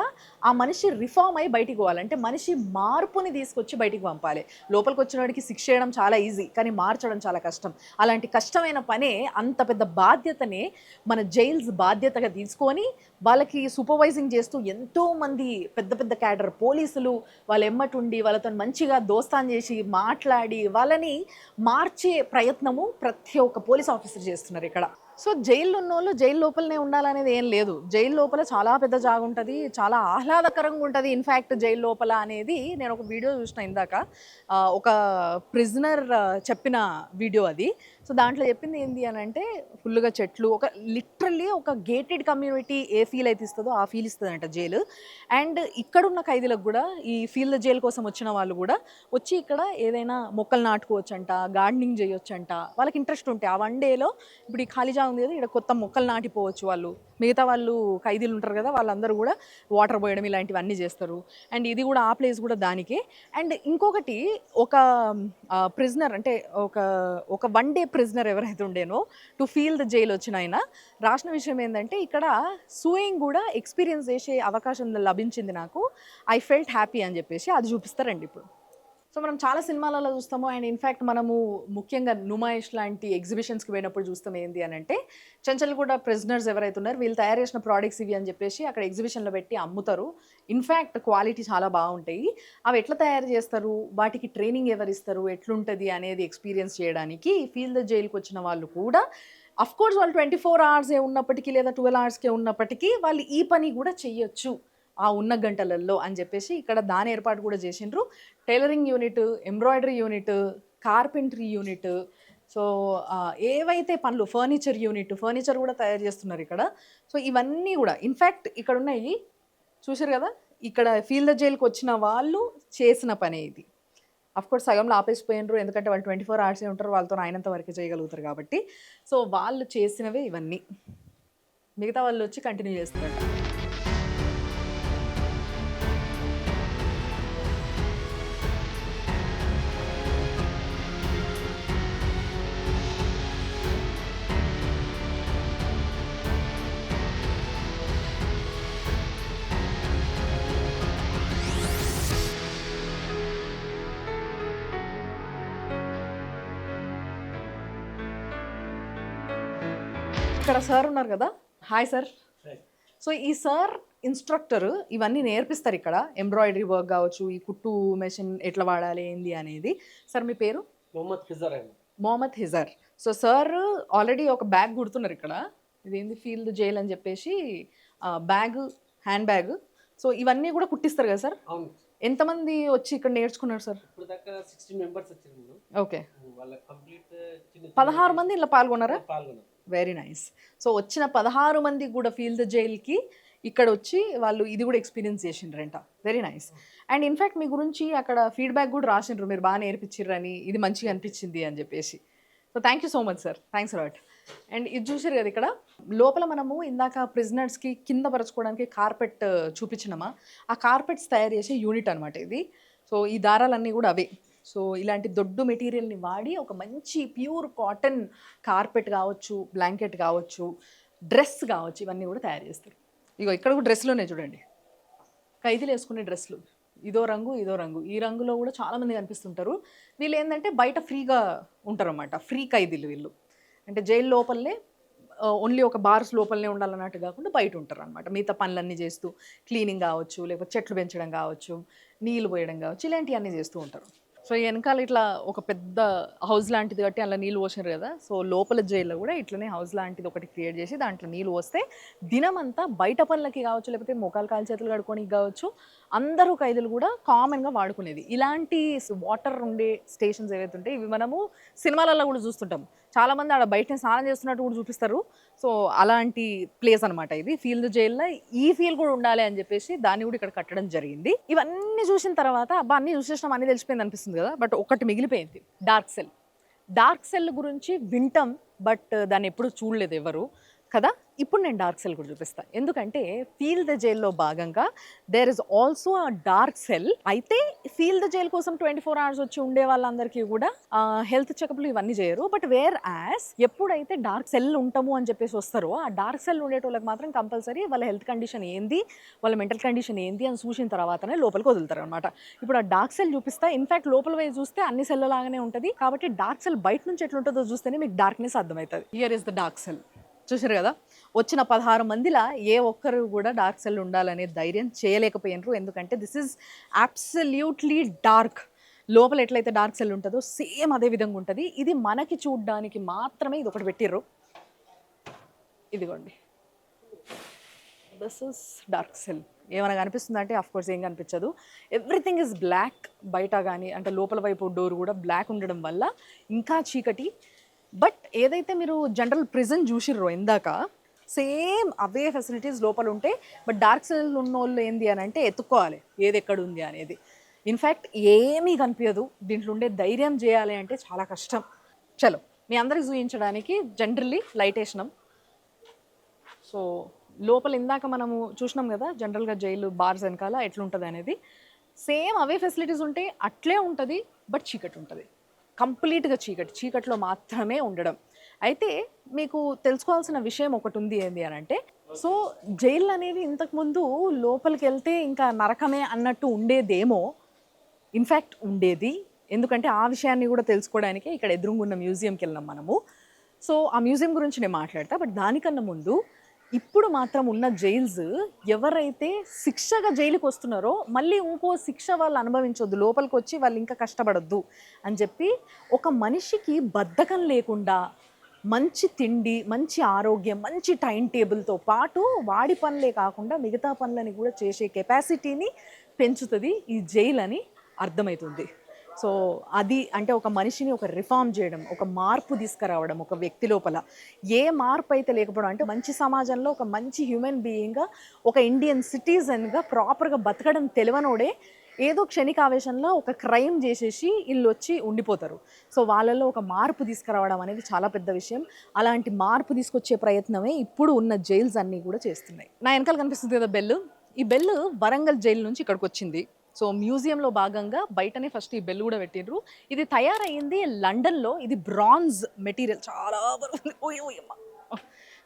ఆ మనిషి రిఫార్మ్ అయ్యి బయటికి పోవాలంటే మనిషి మార్పుని తీసుకొచ్చి బయటికి పంపాలి. లోపలికి వచ్చిన వాడికి శిక్ష చేయడం చాలా ఈజీ, కానీ మార్చడం చాలా కష్టం. అలాంటి కష్టమైన పనే, అంత పెద్ద బాధ్యతనే మన జైల్స్ బాధ్యతగా తీసుకొని వాళ్ళకి సూపర్వైజింగ్ చేస్తూ ఎంతోమంది పెద్ద పెద్ద క్యాడర్ పోలీసులు వాళ్ళ ఎమ్మటుండి వాళ్ళతో మంచిగా దోస్తాన్ చేసి మాట్లాడి వాళ్ళని మార్చే ప్రయత్నము ప్రతి ఒక్క పోలీస్ ఆఫీసర్ చేస్తున్నారు ఇక్కడ. సో జైల్లో ఉన్నోళ్ళు జైలు లోపలనే ఉండాలనేది ఏం లేదు. జైలు లోపల చాలా పెద్ద జాగా ఉంటది. చాలా ఆహ్లాదకరంగా ఉంటది. ఇన్‌ఫాక్ట్ జైలు లోపల అనేది నేను ఒక వీడియో చూసిన ఇందాక. ఒక ప్రిజనర్ చెప్పిన వీడియో అది. సో దాంట్లో చెప్పింది ఏంది అనంటే ఫుల్‌గా చెట్లు ఒక లిటరల్లీ ఒక గేటెడ్ కమ్యూనిటీ ఏ ఫీల్ అయితే ఇస్తదో ఆ ఫీల్ ఇస్తదంట జైలు. అండ్ ఇక్కడున్న ఖైదీలకు గూడా ఈ ఫీల్ ద జైల్ కోసం వచ్చిన వాళ్ళు గూడా వచ్చి ఇక్కడ ఏదైనా మొక్కలు నాటుకోవచ్చంట, గార్డెనింగ్ చేయొచ్చంట. వాళ్ళకి ఇంట్రెస్ట్ ఉంటే ఆ వన్ డేలో ఇప్పుడు ఈ ఖాళీ జాగా ఉంది కదా ఇక్కడ కొత్త మొక్కలు నాటిపోవచ్చు వాళ్ళు. మిగతా వాళ్ళు ఖైదీలు ఉంటారు కదా వాళ్ళందరూ కూడా వాటర్ పోయడం ఇలాంటివన్నీ చేస్తారు. అండ్ ఇది కూడా ఆ ప్లేస్ కూడా దానికే. అండ్ ఇంకొకటి ఒక ప్రిజనర్ అంటే ఒక ఒక వన్ డే ప్రిజనర్ ఎవరైతే ఉండేనో టు ఫీల్ ద జైల్ వచ్చిన ఆయన రాసిన విషయం ఏంటంటే ఇక్కడ సూయింగ్ కూడా ఎక్స్పీరియన్స్ చేసే అవకాశం లభించింది నాకు. ఐ ఫెల్ట్ హ్యాపీ అని చెప్పేసి అది చూపిస్తారండి ఇప్పుడు. సో మనం చాలా సినిమాలలో చూస్తాము. అండ్ ఇన్ఫ్యాక్ట్ మనము ముఖ్యంగా నుమాయిష్ లాంటి ఎగ్జిబిషన్స్కి పోయినప్పుడు చూస్తాం ఏంటి అని అంటే చెంచల్గూడ ప్రిజనర్స్ ఎవరైతే ఉన్నారో వీళ్ళు తయారు చేసిన ప్రోడక్ట్స్ ఇవి అని చెప్పేసి అక్కడ ఎగ్జిబిషన్లో పెట్టి అమ్ముతారు. ఇన్ఫ్యాక్ట్ క్వాలిటీ చాలా బాగుంటాయి. అవి ఎట్లా తయారు చేస్తారు, వాటికి ట్రైనింగ్ ఎవరు ఇస్తారు, ఎట్లుంటుంది అనేది ఎక్స్పీరియన్స్ చేయడానికి ఫీల్ ద జైలుకి వచ్చిన వాళ్ళు కూడా అఫ్కోర్స్ వాళ్ళు 24 అవర్సే ఉన్నప్పటికీ లేదా 12 అవర్స్కే ఉన్నప్పటికీ వాళ్ళు ఈ పని కూడా చెయ్యొచ్చు ఆ ఉన్న గంటలలో అని చెప్పేసి ఇక్కడ దాని ఏర్పాటు కూడా చేసిండ్రు. Tailoring unit, embroidery unit, carpentry unit, so ఏవైతే పనులు ఫర్నిచర్ కూడా తయారు చేస్తున్నారు ఇక్కడ. సో ఇవన్నీ కూడా ఇన్ఫ్యాక్ట్ ఇక్కడ ఉన్నాయి చూసారు కదా, ఇక్కడ ఫీల్ ద జైలుకి వచ్చిన వాళ్ళు చేసిన పనే ఇది. అఫ్కోర్స్ సగంలో ఆపేసిపోయినరు ఎందుకంటే వాళ్ళు 24 అవర్సే ఉంటారు, వాళ్ళతో అయినంత వరకు చేయగలుగుతారు కాబట్టి. సో వాళ్ళు చేసినవే ఇవన్నీ, మిగతా వాళ్ళు వచ్చి కంటిన్యూ చేస్తారట. ఇక్కడ సార్ ఉన్నారు కదా, హాయ్ సార్. సో ఈ సార్ ఇన్స్ట్రక్టర్ ఇవన్నీ నేర్పిస్తారు ఇక్కడ. ఎంబ్రాయిడరీ వర్క్ కావచ్చు, ఈ కుట్టు మెషిన్ ఎట్లా వాడాలి ఏంది అనేది. సార్ మీ పేరు? మొహమ్మద్ హిజర్. సో సార్ ఆల్రెడీ ఒక బ్యాగ్ కుడుతున్నారు ఇక్కడ. ఇదేంది ఫీల్ ద జైల్ అని చెప్పేసి బ్యాగ్, హ్యాండ్ బ్యాగ్. సో ఇవన్నీ కూడా కుట్టిస్తారు కదా సార్? ఎంతమంది వచ్చి ఇక్కడ నేర్చుకున్నారు సార్? ఓకే, 16 మంది ఇలా పాల్గొన్నారా? Very nice. సో వచ్చిన 16 మంది కూడా ఫీల్ ద జైల్కి ఇక్కడ వచ్చి వాళ్ళు ఇది కూడా ఎక్స్పీరియన్స్ చేసిండ్రంట. Very nice. అండ్ ఇన్ఫ్యాక్ట్ మీ గురించి అక్కడ ఫీడ్బ్యాక్ కూడా రాసిండ్రు, మీరు బాగా నేర్పించిర్రని, ఇది మంచిగా అనిపించింది అని చెప్పేసి. So thank you so much sir, thanks a lot. And ఇది చూసారు కదా ఇక్కడ లోపల మనము ఇందాక ప్రిజనర్స్కి కింద పరచుకోవడానికి కార్పెట్ చూపించినామా, ఆ కార్పెట్స్ తయారు చేసే యూనిట్ అనమాట ఇది. సో ఈ దారాలన్నీ కూడా అవే. సో ఇలాంటి దొడ్డు మెటీరియల్ని వాడి ఒక మంచి ప్యూర్ కాటన్ కార్పెట్ కావచ్చు, బ్లాంకెట్ కావచ్చు, డ్రెస్ కావచ్చు, ఇవన్నీ కూడా తయారు చేస్తారు. ఇగో ఇక్కడ కూడా డ్రెస్సులోనే చూడండి, ఖైదీలు వేసుకునే డ్రెస్సులు, ఇదో రంగు ఇదో రంగు. ఈ రంగులో కూడా చాలామంది కనిపిస్తుంటారు. వీళ్ళు ఏంటంటే బయట ఫ్రీగా ఉంటారు అన్నమాట, ఫ్రీ ఖైదీలు వీళ్ళు. అంటే జైలు లోపలనే ఓన్లీ ఒక బార్స్ లోపలనే ఉండాలన్నట్టు కాకుండా బయట ఉంటారు అనమాట. మిగతా పనులన్నీ చేస్తూ క్లీనింగ్ కావచ్చు, లేకపోతే చెట్లు పెంచడం కావచ్చు, నీళ్ళు పోయడం కావచ్చు, ఇలాంటివన్నీ చేస్తూ ఉంటారు. సో వెనకాల ఇట్లా ఒక పెద్ద హౌస్ లాంటిది కట్టి అలా నీళ్ళు పోసారు కదా. సో లోపల జైల్లో కూడా ఇట్లనే హౌస్ లాంటిది ఒకటి క్రియేట్ చేసి దాంట్లో నీళ్ళు పోస్తే దినమంతా బయట పనులకి కావచ్చు, లేకపోతే మొక్కలు కాలు చేతులు కడుక్కోనికి కావచ్చు, అందరూ ఖైదీలు కూడా కామన్గా వాడుకునేది. ఇలాంటి వాటర్ ఉండే స్టేషన్స్ ఏవైతే ఉంటాయి ఇవి మనము సినిమాలలో కూడా చూస్తుంటాం. చాలామంది ఆడ బయటనే స్నానం చేస్తున్నట్టు కూడా చూపిస్తారు. సో అలాంటి ప్లేస్ అనమాట ఇది. ఫీల్ ద జైల్లో ఈ ఫీల్ కూడా ఉండాలి అని చెప్పేసి దాన్ని కూడా ఇక్కడ కట్టడం జరిగింది. ఇవన్నీ చూసిన తర్వాత అబ్బా అన్నీ చూసేసినాం, అన్నీ తెలిసిపోయింది అనిపిస్తుంది కదా. బట్ ఒకటి మిగిలిపోయింది, డార్క్ సెల్. డార్క్ సెల్ గురించి వింటాం బట్ దాన్ని ఎప్పుడు చూడలేదు ఎవరు కదా. ఇప్పుడు నేను డార్క్ సెల్ కూడా చూపిస్తాను. ఎందుకంటే ఫీల్ ద జైల్లో భాగంగా there is also a dark cell. అయితే ఫీల్ ద జైల్ కోసం 24 అవర్స్ వచ్చి ఉండే వాళ్ళందరికీ కూడా హెల్త్ చెకప్లు ఇవన్నీ చేయరు. బట్ వేర్ యాజ్ ఎప్పుడైతే డార్క్ సెల్ ఉంటాము అని చెప్పేసి వస్తారో ఆ డార్క్ సెల్ ఉండేటోళ్ళకి మాత్రం కంపల్సరీ వాళ్ళ హెల్త్ కండిషన్ ఏంది, వాళ్ళ మెంటల్ కండిషన్ ఏంది అని చూసిన తర్వాతనే లోపలికి వదులుతారు అనమాట. ఇప్పుడు ఆ డార్క్ సెల్ చూపిస్తా. ఇన్ఫాక్ట్ లోపల పోయి చూస్తే అన్ని సెల్ లాగానే ఉంటుంది కాబట్టి డార్క్ సెల్ బయట నుంచి ఎట్లుంటుందో చూస్తేనే మీకు డార్క్నెస్ అర్థమవుతుంది. Here is the dark cell. చూసారు కదా, వచ్చిన 16 మందిలా ఏ ఒక్కరు కూడా డార్క్ సెల్ ఉండాలనే ధైర్యం చేయలేకపోయినరు. ఎందుకంటే దిస్ ఈజ్ అబ్సల్యూట్లీ డార్క్. లోపల ఎట్లయితే డార్క్ సెల్ ఉంటుందో సేమ్ అదే విధంగా ఉంటుంది. ఇది మనకి చూడడానికి మాత్రమే ఇది ఒకటి పెట్టిర్రు. ఇదిగోండి, దిస్ ఇస్ డార్క్ సెల్. ఏమైనా కనిపిస్తుంది అంటే అఫ్ కోర్స్ ఏం కనిపించదు. Everything is black. బయట కానీ అంటే లోపల వైపు డోర్ కూడా బ్లాక్ ఉండడం వల్ల ఇంకా చీకటి. బట్ ఏదైతే మీరు జనరల్ ప్రిజన్ చూసిర్రో ఇందాక, సేమ్ అవే ఫెసిలిటీస్ లోపల ఉంటాయి. బట్ డార్క్ సెల్ ఉన్న వాళ్ళు ఏంది అని అంటే ఎత్తుక్కోవాలి ఏది ఎక్కడ ఉంది అనేది. ఇన్ఫ్యాక్ట్ ఏమీ కనిపించదు. దీంట్లో ఉండే ధైర్యం చేయాలి అంటే చాలా కష్టం. చలో మీ అందరికి చూపించడానికి జనరల్లీ లైట్ వేసినాం. సో లోపల ఇందాక మనము చూసినాం కదా జనరల్గా జైలు బార్స్ వెనకాల ఎట్లుంటుంది అనేది, సేమ్ అవే ఫెసిలిటీస్ ఉంటాయి, అట్లే ఉంటుంది. బట్ చీకటి ఉంటుంది, కంప్లీట్గా చీకటి. చీకట్లో మాత్రమే ఉండడం. అయితే మీకు తెలుసుకోవాల్సిన విషయం ఒకటి ఉంది ఏంటి అని అంటే, సో జైలు అనేవి ఇంతకుముందు లోపలికి వెళ్తే ఇంకా నరకమే అన్నట్టు ఉండేదేమో. ఇన్ఫ్యాక్ట్ ఉండేది. ఎందుకంటే ఆ విషయాన్ని కూడా తెలుసుకోవడానికి ఇక్కడ ఎదురుగున్న మ్యూజియంకి వెళ్ళినాం మనము. సో ఆ మ్యూజియం గురించి నేను మాట్లాడతా. బట్ దానికన్నా ముందు ఇప్పుడు మాత్రం ఉన్న జైల్స్, ఎవరైతే శిక్షగా జైలుకి వస్తున్నారో మళ్ళీ ఇంకో శిక్ష వాళ్ళు అనుభవించొద్దు, లోపలికి వచ్చి వాళ్ళు ఇంకా కష్టపడొద్దు అని చెప్పి, ఒక మనిషికి బద్ధకం లేకుండా మంచి తిండి, మంచి ఆరోగ్యం, మంచి టైం టేబుల్తో పాటు వాడి పనులే కాకుండా మిగతా పనులని కూడా చేసే కెపాసిటీని పెంచుతుంది ఈ జైలు అని అర్థమవుతుంది. సో అది అంటే ఒక మనిషిని ఒక రిఫార్మ్ చేయడం, ఒక మార్పు తీసుకురావడం ఒక వ్యక్తి లోపల. ఏ మార్పు అయితే లేకపోవడం అంటే మంచి సమాజంలో ఒక మంచి హ్యూమన్ బీయింగ్గా, ఒక ఇండియన్ సిటిజన్గా ప్రాపర్గా బతకడం తెలియనోడే ఏదో క్షణికావేశంలో ఒక క్రైమ్ చేసేసి వీళ్ళు వచ్చి ఉండిపోతారు. సో వాళ్ళల్లో ఒక మార్పు తీసుకురావడం అనేది చాలా పెద్ద విషయం. అలాంటి మార్పు తీసుకొచ్చే ప్రయత్నమే ఇప్పుడు ఉన్న జైల్స్ అన్నీ కూడా చేస్తున్నాయి. నా వెనకాల కనిపిస్తుంది కదా బెల్లు, ఈ బెల్లు వరంగల్ జైలు నుంచి ఇక్కడికి వచ్చింది. సో మ్యూజియంలో భాగంగా బయటనే ఫస్ట్ ఈ బెల్ కూడా పెట్టిండ్రు. ఇది తయారయ్యింది లండన్లో. ఇది బ్రాంజ్ మెటీరియల్, చాలా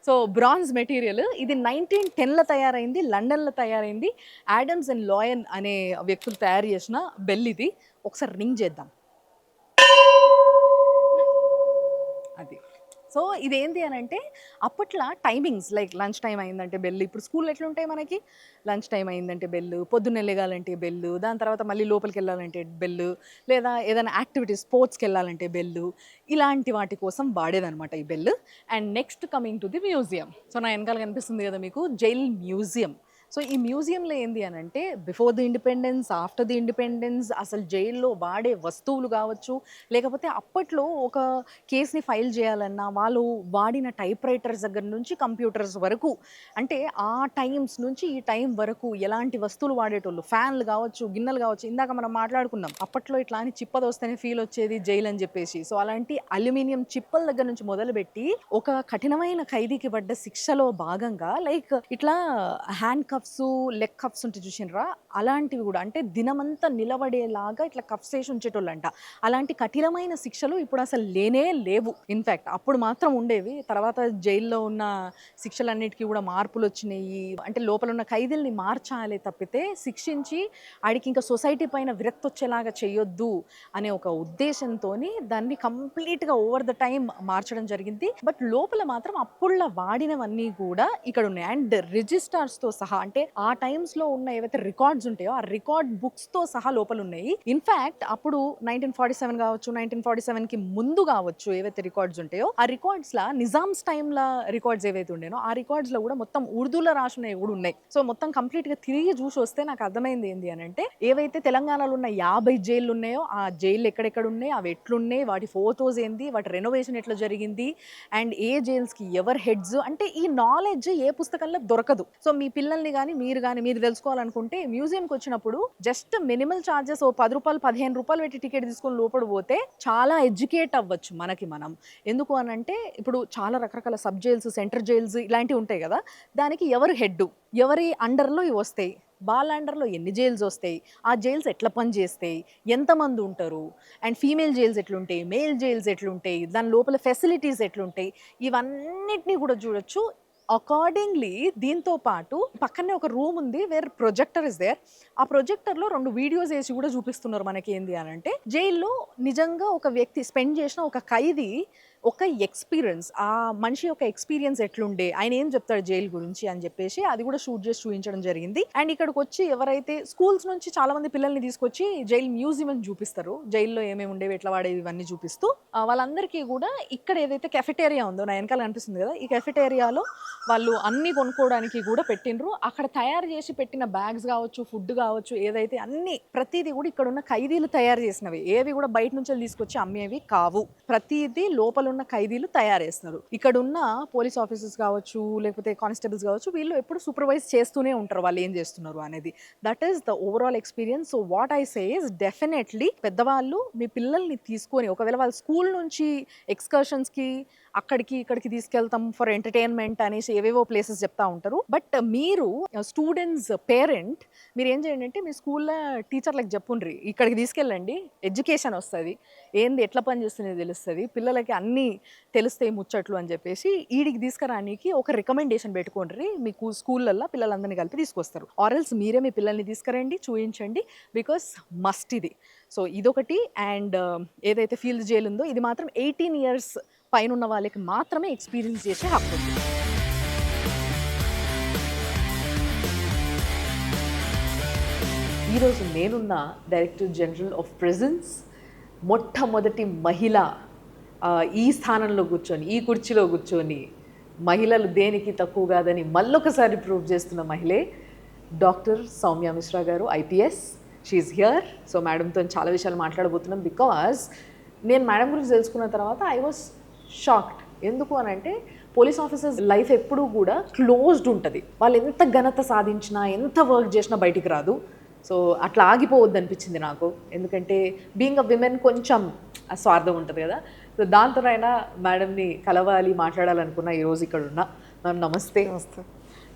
సో బ్రాంజ్ మెటీరియల్. ఇది 1910లో తయారైంది, లండన్లో తయారైంది. యాడమ్స్ అండ్ లాయన్ అనే వ్యక్తులు తయారు చేసిన బెల్ ఇది. ఒకసారి రింగ్ చేద్దాం. అది సో ఇదేంటి అని అంటే, అప్పట్లో టైమింగ్స్ లైక్ లంచ్ టైం అయిందంటే బెల్. ఇప్పుడు స్కూల్ ఎట్లుంటాయి మనకి, లంచ్ టైం అయిందంటే బెల్, పొద్దున్న వెళ్ళగాలంటే బెల్, దాని తర్వాత మళ్ళీ లోపలికి వెళ్ళాలంటే బెల్, లేదా ఏదైనా యాక్టివిటీస్ స్పోర్ట్స్కి వెళ్ళాలంటే బెల్, ఇలాంటి వాటి కోసం వాడేదనమాట ఈ bell. And next coming to the museum. So నా వెనకాల కనిపిస్తుంది కదా మీకు జైల్ మ్యూజియం. సో ఈ మ్యూజియంలో ఏంది అని అంటే, before the independence, after the independence, అసలు జైల్లో వాడే వస్తువులు కావచ్చు, లేకపోతే అప్పట్లో ఒక కేసుని ఫైల్ చేయాలన్నా వాళ్ళు వాడిన టైప్ రైటర్స్ దగ్గర నుంచి కంప్యూటర్స్ వరకు, అంటే ఆ టైమ్స్ నుంచి ఈ టైం వరకు ఎలాంటి వస్తువులు వాడేటోళ్ళు, ఫ్యాన్లు కావచ్చు, గిన్నెలు కావచ్చు. ఇందాక మనం మాట్లాడుకున్నాం అప్పట్లో ఇట్లా అని చిప్పది వస్తేనే ఫీల్ వచ్చేది జైలు అని చెప్పేసి. సో అలాంటి అల్యూమినియం చిప్పల దగ్గర నుంచి మొదలుపెట్టి ఒక కఠినమైన ఖైదీకి పడ్డ శిక్షలో భాగంగా లైక్ ఇట్లా హ్యాండ్ కఫ్స్, లెగ్ కఫ్స్ ఉంటే చూసినరా, అలాంటివి కూడా అంటే దినమంతా నిలబడేలాగా ఇట్లా కఫ్స్ వేసి ఉంచేటోళ్ళంట. అలాంటి కఠినమైన శిక్షలు ఇప్పుడు అసలు లేనే లేవు. ఇన్ఫ్యాక్ట్ అప్పుడు మాత్రం ఉండేవి. తర్వాత జైల్లో ఉన్న శిక్షలన్నిటికీ కూడా మార్పులు వచ్చినాయి. అంటే లోపల ఉన్న ఖైదీల్ని మార్చాలి తప్పితే శిక్షించి ఆడికి ఇంకా సొసైటీ పైన విరక్తి వచ్చేలాగా చేయొద్దు అనే ఒక ఉద్దేశంతో దాన్ని కంప్లీట్గా ఓవర్ ద టైం మార్చడం జరిగింది. బట్ లోపల మాత్రం అప్పుడులా వాడినవన్నీ కూడా ఇక్కడ ఉన్నాయి. అండ్ రిజిస్టర్స్తో సహా, అంటే ఆ టైమ్స్లో ఉన్న ఏవైతే రికార్డ్స్ ఉంటాయో ఆ రికార్డ్ బుక్స్తో సహా లోపల ఉన్నాయి. ఇన్ఫ్యాక్ట్ అప్పుడు 1947 కావచ్చు, 1947కి ముందు కావచ్చు, ఏవైతే రికార్డ్స్ ఉంటాయో ఆ రికార్డ్స్లో నిజామ్స్ టైంలో రికార్డ్స్ ఏవైతే ఉండేనో ఆ రికార్డ్స్లో కూడా మొత్తం ఉర్దూలో రాసినవి కూడా ఉన్నాయి. సో మొత్తం కంప్లీట్గా తిరిగి చూసి వస్తే నాకు అర్థమైంది ఏంటి అని అంటే, ఏవైతే తెలంగాణలో ఉన్న 50 జైళ్ళు ఉన్నాయో ఆ జైళ్ళు ఎక్కడెక్కడ ఉన్నాయి, అవి ఎట్లున్నాయి, వాటి ఫోటోస్ ఏంది, వాటి రెనోవేషన్ ఎట్లా జరిగింది, అండ్ ఏ జైల్స్కి ఎవరు హెడ్స్, అంటే ఈ నాలెడ్జ్ ఏ పుస్తకంలో దొరకదు. సో మీ పిల్లల్ని కానీ మీరు తెలుసుకోవాలనుకుంటే మ్యూజియంకి వచ్చినప్పుడు జస్ట్ మినిమల్ ఛార్జెస్ ఓ 10 రూపాయలు 15 రూపాయలు పెట్టి టికెట్ తీసుకొని లోపల పోతే చాలా ఎడ్యుకేట్ అవ్వచ్చు మనం. ఎందుకు అని అంటే ఇప్పుడు చాలా రకరకాల సబ్ జైల్స్, సెంటర్ జైల్స్ ఇలాంటివి ఉంటాయి కదా, దానికి ఎవరు హెడ్, ఎవరి అండర్లో ఇవి వస్తాయి, వాళ్ళ అండర్లో ఎన్ని జైల్స్ వస్తాయి, ఆ జైల్స్ ఎట్లా పని చేస్తాయి, ఎంతమంది ఉంటారు, అండ్ ఫీమేల్ జైల్స్ ఎట్లుంటాయి, మేల్ జైల్స్ ఎట్లుంటాయి, దాని లోపల ఫెసిలిటీస్ ఎట్లుంటాయి, ఇవన్నిటినీ కూడా చూడొచ్చు. అకార్డింగ్లీ దీంతో పాటు పక్కనే ఒక రూమ్ ఉంది వేర్ ప్రొజెక్టర్ ఇస్ దేర్. ఆ ప్రొజెక్టర్లో 2 వీడియోస్ వేసి కూడా చూపిస్తున్నారు మనకి. ఏంది అని అంటే, జైల్లో నిజంగా ఒక వ్యక్తి స్పెండ్ చేసిన ఒక ఖైదీ ఒక ఎక్స్పీరియన్స్, ఆ మనిషి యొక్క ఎక్స్పీరియన్స్ ఎట్లుండే, ఆయన ఏం చెప్తాడు జైలు గురించి అని చెప్పేసి అది కూడా షూట్ చేసి చూపించడం జరిగింది. అండ్ ఇక్కడికి వచ్చి ఎవరైతే స్కూల్స్ నుంచి చాలా మంది పిల్లల్ని తీసుకొచ్చి జైలు మ్యూజియం అని చూపిస్తారు, జైల్లో ఏమేమి ఉండేవి, ఎట్లా వాడేవి, ఇవన్నీ చూపిస్తూ వాళ్ళందరికీ కూడా ఇక్కడ ఏదైతే కెఫెటేరియా ఉందో, నా వెనకాల కనిపిస్తుంది కదా, ఈ కెఫెటేరియాలో వాళ్ళు అన్ని కొనుక్కోవడానికి కూడా పెట్టినరు. అక్కడ తయారు చేసి పెట్టిన బ్యాగ్స్ కావచ్చు, ఫుడ్ కావచ్చు, ఏదైతే అన్ని ప్రతిదీ కూడా ఇక్కడ ఉన్న ఖైదీలు తయారు చేసినవి, ఏవి కూడా బయట నుంచి తీసుకొచ్చి అమ్మేవి కావు. ప్రతిదీ లోపల ఉన్న ఖైదీలు తయారు చేస్తారు. ఇక్కడ ఉన్న పోలీస్ ఆఫీసర్స్ కావచ్చు, లేకపోతే కానిస్టేబుల్స్ కావచ్చు, వీళ్ళు ఎప్పుడు సూపర్వైజ్ చేస్తూనే ఉంటారు వాళ్ళు ఏం చేస్తున్నారు అనేది. That is the overall experience. So what I say is definitely పెద్దవాళ్ళు మీ పిల్లల్ని తీసుకొని, ఒకవేళ వాళ్ళ స్కూల్ నుంచి ఎక్స్కర్షన్స్కి అక్కడికి ఇక్కడికి తీసుకెళ్తాం ఫర్ ఎంటర్టైన్మెంట్ అనేసి ఏవేవో ప్లేసెస్ చెప్తా ఉంటారు. బట్ మీరు స్టూడెంట్స్ పేరెంట్, మీరు ఏం చేయండి అంటే మీ స్కూల్లో టీచర్లకు చెప్పుండ్రి, ఇక్కడికి తీసుకెళ్ళండి, ఎడ్యుకేషన్ వస్తుంది, ఏంది ఎట్లా పని చేస్తుంది తెలుస్తుంది, పిల్లలకి అన్నీ తెలుస్తాయి ముచ్చట్లు అని చెప్పేసి ఈడికి తీసుకురానికి ఒక రికమెండేషన్ పెట్టుకోండి. మీకు స్కూళ్ళల్లో పిల్లలందరినీ కలిపి తీసుకొస్తారు. ఆర్ఎల్స్ మీరే మీ పిల్లల్ని తీసుకురండి, చూపించండి, బికాస్ మస్ట్ ఇది. సో ఇదొకటి. అండ్ ఏదైతే ఫీల్డ్ జైలు ఉందో ఇది మాత్రం 18 years పైన ఉన్న వాళ్ళకి మాత్రమే ఎక్స్పీరియన్స్ చేసే హక్కు ఉంది. ఈరోజు నేనున్న డైరెక్టర్ జనరల్ ఆఫ్ ప్రిజన్స్, మొట్టమొదటి మహిళ ఈ స్థానంలో కూర్చొని, ఈ కుర్చీలో కూర్చొని మహిళలు దేనికి తక్కువ కాదని మళ్ళొకసారి ప్రూవ్ చేస్తున్న మహిళే డాక్టర్ సౌమ్య మిశ్రా గారు, ఐపీఎస్. She is here. సో మేడంతో చాలా విషయాలు మాట్లాడబోతున్నాం. బికాజ్ నేను మేడం గురించి తెలుసుకున్న తర్వాత ఐ వాజ్ షాక్డ్. ఎందుకు అని అంటే పోలీస్ ఆఫీసర్స్ లైఫ్ ఎప్పుడూ కూడా క్లోజ్డ్ ఉంటుంది. వాళ్ళు ఎంత ఘనత సాధించినా, ఎంత వర్క్ చేసినా బయటికి రాదు. సో అట్లా ఆగిపోవద్దు అనిపించింది నాకు. ఎందుకంటే బీయింగ్ అ విమెన్ కొంచెం స్వార్థం ఉంటుంది కదా. సో దాంతోనైనా మేడంని కలవాలి, మాట్లాడాలనుకున్నా. ఈరోజు ఇక్కడ ఉన్నా. మ్యామ్ నమస్తే. నమస్తే.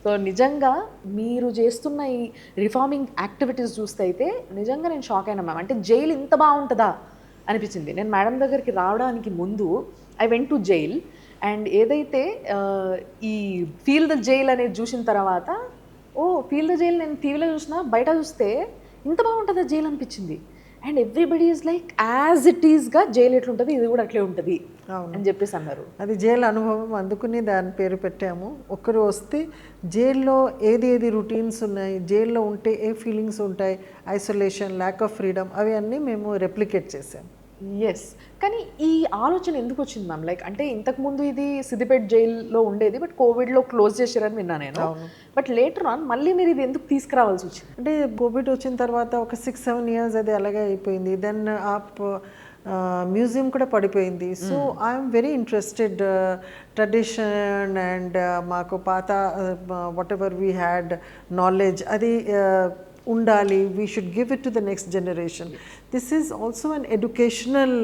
సో నిజంగా మీరు చేస్తున్న ఈ రిఫార్మింగ్ యాక్టివిటీస్ చూస్తే అయితే నిజంగా నేను షాక్ అయినా మ్యామ్. అంటే జైలు ఇంత బాగుంటుందా అనిపించింది. నేను మేడం దగ్గరికి రావడానికి ముందు I went to jail. And ఏదైతే ఈ ఫీల్ ద జైల్ అనేది చూసిన తర్వాత, ఓ ఫీల్ ద జైల్ నేను టీవీలో చూసినా, బయట చూస్తే ఇంత బాగుంటుందా జైలు అనిపించింది. And everybody is like as it ఈస్గా జైలు ఎట్లుంటుంది ఇది కూడా అట్లే ఉంటుంది అని చెప్పేసి అన్నారు. అది జైలు అనుభవం, అందుకుని దాని పేరు పెట్టాము. ఒకరు వస్తే జైల్లో ఏది ఏది రొటీన్స్ ఉన్నాయి, జైల్లో ఉంటే ఏ ఫీలింగ్స్ ఉంటాయి, ఐసోలేషన్, ల్యాక్ ఆఫ్ ఫ్రీడమ్, అవి అన్నీ మేము రెప్లికేట్ చేసాం. ఎస్. కానీ ఈ ఆలోచన ఎందుకు వచ్చింది మ్యామ్? లైక్ అంటే ఇంతకుముందు ఇది సిద్దిపేట జైల్లో ఉండేది, బట్ కోవిడ్లో క్లోజ్ చేశారని విన్నా నేను. బట్ లేటర్ ఆన్ మళ్ళీ మీరు ఇది ఎందుకు తీసుకురావాల్సి వచ్చింది? అంటే కోవిడ్ వచ్చిన తర్వాత ఒక 6-7 years అది అలాగే అయిపోయింది. దెన్ ఆ మ్యూజియం కూడా పడిపోయింది. So I'm very interested tradition and మాకు పాత what ever we had knowledge అది ఉండాలి. We should give it to the next generation. This is also an educational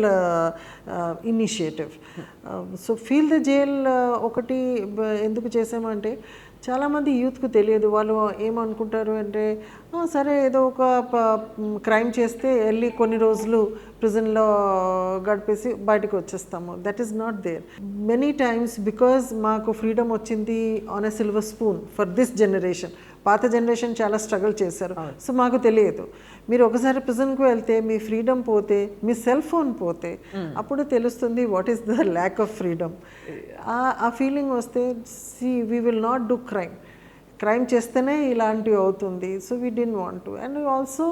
initiative. So feel the jail ఒకటి ఎందుకు చేసామంటే చాలామంది యూత్కు తెలియదు. వాళ్ళు ఏమనుకుంటారు అంటే సరే ఏదో ఒక క్రైమ్ చేస్తే వెళ్ళి కొన్ని రోజులు ప్రిజన్లో గడిపేసి బయటకు వచ్చేస్తాము. That is not there. Many times because మాకు ఫ్రీడమ్ వచ్చింది on a silver spoon for this generation. పాత జనరేషన్ చాలా స్ట్రగుల్ చేశారు. సో మాకు తెలియదు. మీరు ఒకసారి ప్రిజన్కి వెళ్తే మీ ఫ్రీడమ్ పోతే, మీ సెల్ ఫోన్ పోతే అప్పుడు తెలుస్తుంది what is the lack of freedom. ఆ ఫీలింగ్ వస్తే we will not do crime చేస్తేనే ఇలాంటివి అవుతుంది. So we didn't want to. And also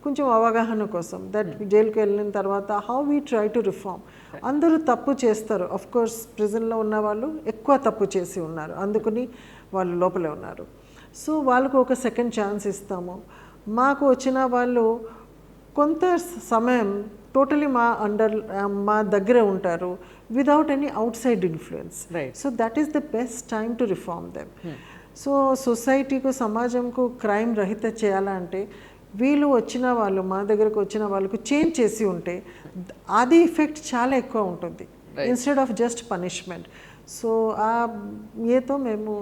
కొంచెం అవగాహన కోసం దట్ జైలుకి వెళ్ళిన తర్వాత how we try to reform. అందరూ తప్పు చేస్తారు. ఆఫ్ కోర్స్ ప్రిజన్లో ఉన్న వాళ్ళు ఎక్కువ తప్పు చేసి ఉన్నారు, అందుకని వాళ్ళు లోపలే ఉన్నారు. సో వాళ్ళకు ఒక సెకండ్ ఛాన్స్ ఇస్తాము. మాకు వచ్చిన వాళ్ళు కొంత సమయం టోటలీ మా దగ్గర ఉంటారు without any outside influence. So that is the best time to reform them. So సొసైటీకు, సమాజంకు క్రైమ్ రహిత చేయాలంటే వీళ్ళు వచ్చిన వాళ్ళు, మా దగ్గరకు వచ్చిన వాళ్ళకు చేంజ్ చేసి ఉంటే అది ఎఫెక్ట్ చాలా ఎక్కువ ఉంటుంది instead of just punishment. So ఏతో మేము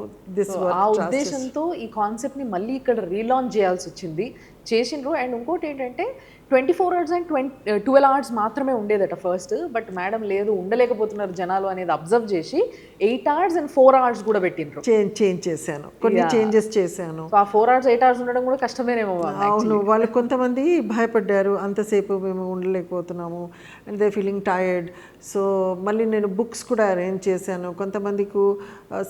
ఆ ఉద్దేశంతో ఈ కాన్సెప్ట్ని మళ్ళీ ఇక్కడ రీలాంచ్ చేయాల్సి వచ్చింది, చేసిండ్రు. అండ్ ఇంకోటి ఏంటంటే 24 hours and 12 hours మాత్రమే ఉండేదట ఫస్ట్. బట్ మేడం లేదు ఉండలేకపోతున్నారు జనాలు అనేది అబ్జర్వ్ చేసి 8 hours and 4 hours కూడా పెట్టిండ్రు. చేంజ్ చేశాను, కొన్ని చేంజెస్ చేశాను. సో ఆ 4 hours 8 hours ఉండడం కూడా కష్టమేనేమో. అవును, వాళ్ళు కొంతమంది భయపడ్డారు, అంతసేపు మేము ఉండలేకపోతున్నాము and they feeling tired. So మళ్ళీ నేను బుక్స్ కూడా అరేంజ్ చేశాను. కొంతమందికి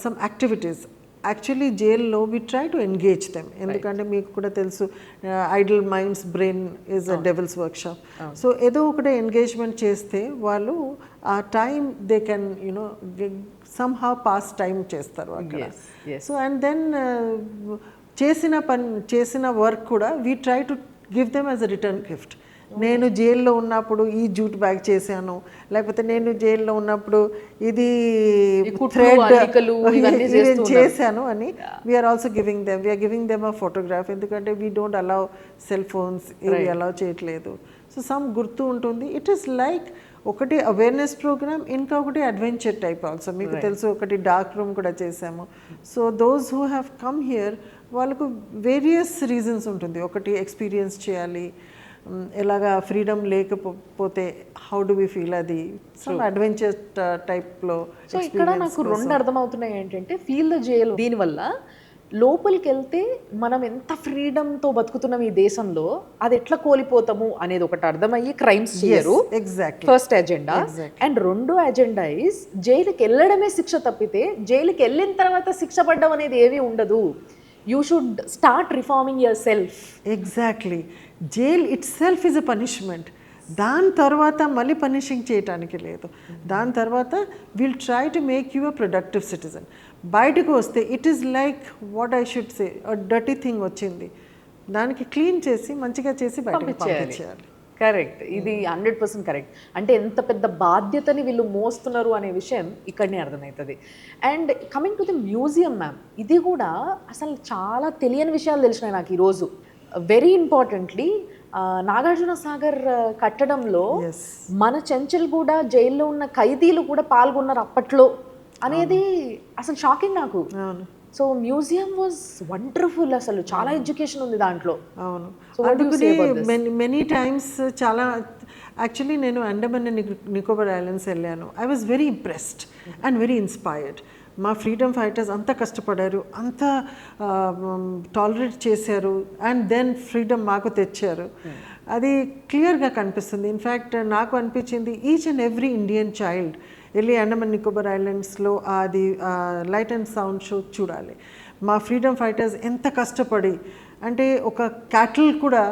సమ్ యాక్టివిటీస్, యాక్చువల్లీ జైల్లో we try to engage them, ఎందుకంటే మీకు కూడా తెలుసు idle minds brain is a devil's workshop. So ఏదో ఒకటి ఎంగేజ్మెంట్ చేస్తే వాళ్ళు ఆ time they can you know somehow pass time చేస్తారు అక్కడ. సో అండ్ దెన్ చేసిన వర్క్ కూడా we try to give them as a return gift. నేను జైల్లో ఉన్నప్పుడు ఈ జూట్ బ్యాగ్ చేశాను, లేకపోతే నేను జైల్లో ఉన్నప్పుడు ఇది థ్రెడ్ చేశాను అని we are also giving them, we are giving them a photograph. ఎందుకంటే we don't allow cell phones, ఇవి అలౌ చేయట్లేదు. సో సమ్ గుర్తు ఉంటుంది. ఇట్ ఈస్ లైక్ ఒకటి అవేర్నెస్ ప్రోగ్రామ్, ఇంకొకటి అడ్వెంచర్ టైప్ ఆల్సో. మీకు తెలుసు ఒకటి డార్క్ రూమ్ కూడా చేసాము. So those who have come here వాళ్ళకు వేరియస్ రీజన్స్ ఉంటుంది. ఒకటి ఎక్స్పీరియన్స్ చేయాలి, ఎలాగా ఫ్రీడమ్ లేకపోతే హౌ డు వి ఫీల్, అది సమ్ అడ్వెంచర్ టైప్లో. సో ఇక్కడ నాకు రెండు అర్థమవుతున్నాయి ఏంటంటే, ఫీల్ ద జైల్ దీనివల్ల లోపలికి వెళ్తే మనం ఎంత ఫ్రీడమ్తో బతుకుతున్నాం ఈ దేశంలో, అది ఎట్లా కోల్పోతాము అనేది ఒకటి అర్థమయ్యి క్రైమ్స్ చేయరు. Exactly first agenda. అండ్ రెండో ఎజెండా ఇస్ జైలుకి వెళ్ళడమే శిక్ష తప్పితే జైలుకి వెళ్ళిన తర్వాత శిక్ష పడ్డం అనేది ఏమీ ఉండదు. You should start reforming your self. Exactly, jail it self is a punishment. దాని తర్వాత మళ్ళీ పనిషింగ్ చేయటానికి లేదు. దాని తర్వాత will try to make you a productive citizen. బయటకు వస్తే it is like what I should say, dirty thing వచ్చింది, దానికి క్లీన్ చేసి మంచిగా చేసి బయటకు పంపించేయాలి. కరెక్ట్, ఇది 100% కరెక్ట్. అంటే ఎంత పెద్ద బాధ్యతని వీళ్ళు మోస్తున్నారు అనే విషయం ఇక్కడనే అర్థమవుతుంది. And coming to the museum ma'am, ఇది కూడా అసలు చాలా తెలియని విషయాలు తెలిసినాయి నాకు ఈరోజు. వెరీ ఇంపార్టెంట్లీ నాగార్జున సాగర్ కట్టడంలో మన చెంచల్గూడ జైల్లో ఉన్న ఖైదీలు కూడా పాల్గొన్నారు అప్పట్లో అనేది అసలు షాకింగ్ నాకు. సో మ్యూజియం వాజ్ వండర్ఫుల్, అసలు చాలా ఎడ్యుకేషన్ ఉంది దాంట్లో. అవును, అందుకని మెనీ టైమ్స్ చాలా యాక్చువల్లీ నేను అండమాన్ అండ్ నికోబార్ ఐలాండ్స్ వెళ్ళాను. I was very impressed and very inspired. మా ఫ్రీడమ్ ఫైటర్స్ అంత కష్టపడారు, అంత టాలరేట్ చేశారు, అండ్ దెన్ ఫ్రీడమ్ మాకు తెచ్చారు. అది క్లియర్గా కనిపిస్తుంది. ఇన్ఫ్యాక్ట్ నాకు అనిపించింది each and every Indian child వెళ్ళి అండమాన్ నికోబార్ ఐలాండ్స్లో అది లైట్ అండ్ సౌండ్ షో చూడాలి. మా ఫ్రీడమ్ ఫైటర్స్ ఎంత కష్టపడి, అంటే ఒక క్యాటిల్ కూడా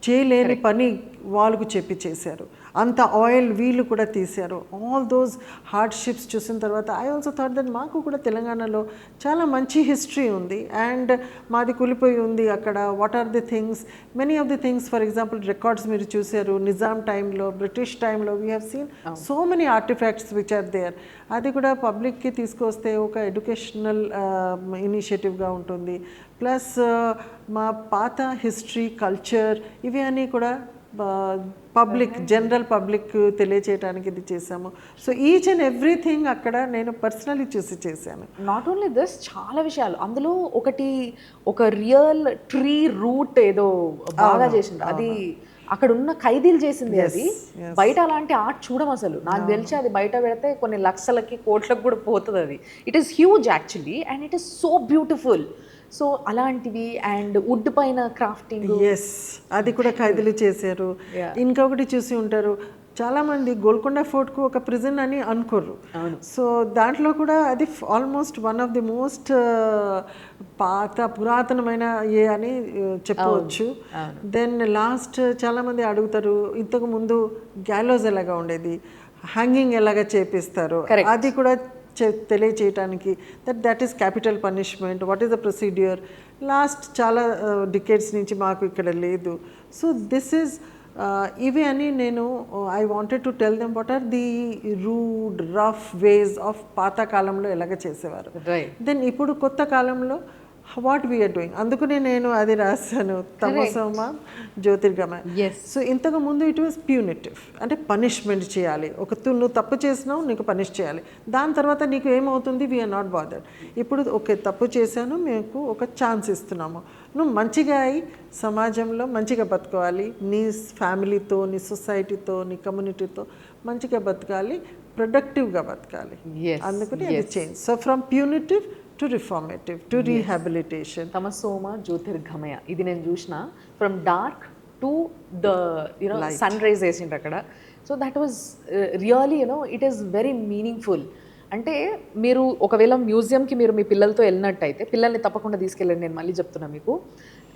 చేయలేని పని వాళ్ళకు చెప్పి చేశారు. అంత ఆయిల్ వీళ్ళు కూడా తీశారు. ఆల్ దోస్ హార్డ్షిప్స్ చూసిన తర్వాత ఐ ఆల్సో థాట్ దట్ మాకు కూడా తెలంగాణలో చాలా మంచి హిస్టరీ ఉంది అండ్ మాది కూలిపోయి ఉంది అక్కడ. What are the things, many of the things, for example records మీరు చూశారు నిజాం టైంలో, బ్రిటిష్ టైంలో we have seen so many artifacts which are there. అది కూడా పబ్లిక్కి తీసుకొస్తే ఒక ఎడ్యుకేషనల్ ఇనిషియేటివ్గా ఉంటుంది. ప్లస్ మా పాత హిస్టరీ, కల్చర్, ఇవి అన్నీ కూడా పబ్లిక్, జనరల్ పబ్లిక్ తెలియచేయడానికి ఇది చేశాము. సో ఈచ్ అండ్ ఎవ్రీథింగ్ అక్కడ నేను పర్సనలీ చూసి చేశాను. నాట్ ఓన్లీ దిస్, చాలా విషయాలు అందులో. ఒకటి ఒక రియల్ ట్రీ రూట్ ఏదో బాగా చేసింది, అది అక్కడ ఉన్న ఖైదీలు చేసింది. అది బయట అలాంటి ఆర్ట్ చూడం అసలు. నాకు తెలిసి అది బయట పెడితే కొన్ని లక్షలకి కోట్లకు కూడా పోతుంది. అది it is huge actually and it is so beautiful. So అలాంటివి అండ్ వుడ్ పైన క్రాఫ్టింగ్, ఎస్, అది కూడా ఖైదీలు చేశారు. ఇంకొకటి చూసి ఉంటారు చాలామంది, గోల్కొండ ఫోర్ట్కు ఒక ప్రిజన్ అని అనుకోరు. సో దాంట్లో కూడా అది almost one of the most పురాతనమైన ఏ అని చెప్పవచ్చు. దెన్ లాస్ట్ చాలామంది అడుగుతారు, ఇంతకు ముందు గ్యాలోస్ ఎలాగా ఉండేది, హ్యాంగింగ్ ఎలాగా చేపిస్తారు, అది కూడా తెలియచేయటానికి that is capital punishment, what is the procedure. Last చాలా డికేడ్స్ నుంచి మాకు ఇక్కడ లేదు. సో దిస్ ఈజ్ ఇవి అని నేను I wanted to tell them what are the rude rough ways of పాత కాలంలో ఎలాగ చేసేవారు. దెన్ ఇప్పుడు కొత్త కాలంలో వాట్ వీఆర్ డూయింగ్. అందుకనే నేను అది రాశాను, తమసోమ జ్యోతిర్గమయ. Yes. సో ఇంతకు ముందు ఇట్ వాస్ ప్యూనిటివ్, అంటే పనిష్మెంట్ చేయాలి. నువ్వు తప్పు చేసినావు, నీకు పనిష్ చేయాలి, దాని తర్వాత నీకు ఏమవుతుంది, వీఆర్ నాట్ బాదర్డ్. ఇప్పుడు ఓకే తప్పు చేశాను, మీకు ఒక ఛాన్స్ ఇస్తున్నాము, నువ్వు మంచిగా అయి సమాజంలో మంచిగా బతకాలి, నీ ఫ్యామిలీతో, నీ సొసైటీతో, నీ కమ్యూనిటీతో మంచిగా బతకాలి, ప్రొడక్టివ్గా బతకాలి. Yes, అందుకని అది change. So from punitive to reformative to rehabilitation. తమసోమ జ్యోతిర్గమయ ఇది నేను చూసిన, from dark to the sunrise వేసిండ్రు అక్కడ. So that was really it is very meaningful. అంటే మీరు ఒకవేళ మ్యూజియంకి మీరు మీ పిల్లలతో వెళ్ళినట్టయితే, పిల్లల్ని తప్పకుండా తీసుకెళ్ళండి, నేను మళ్ళీ చెప్తున్నా మీకు,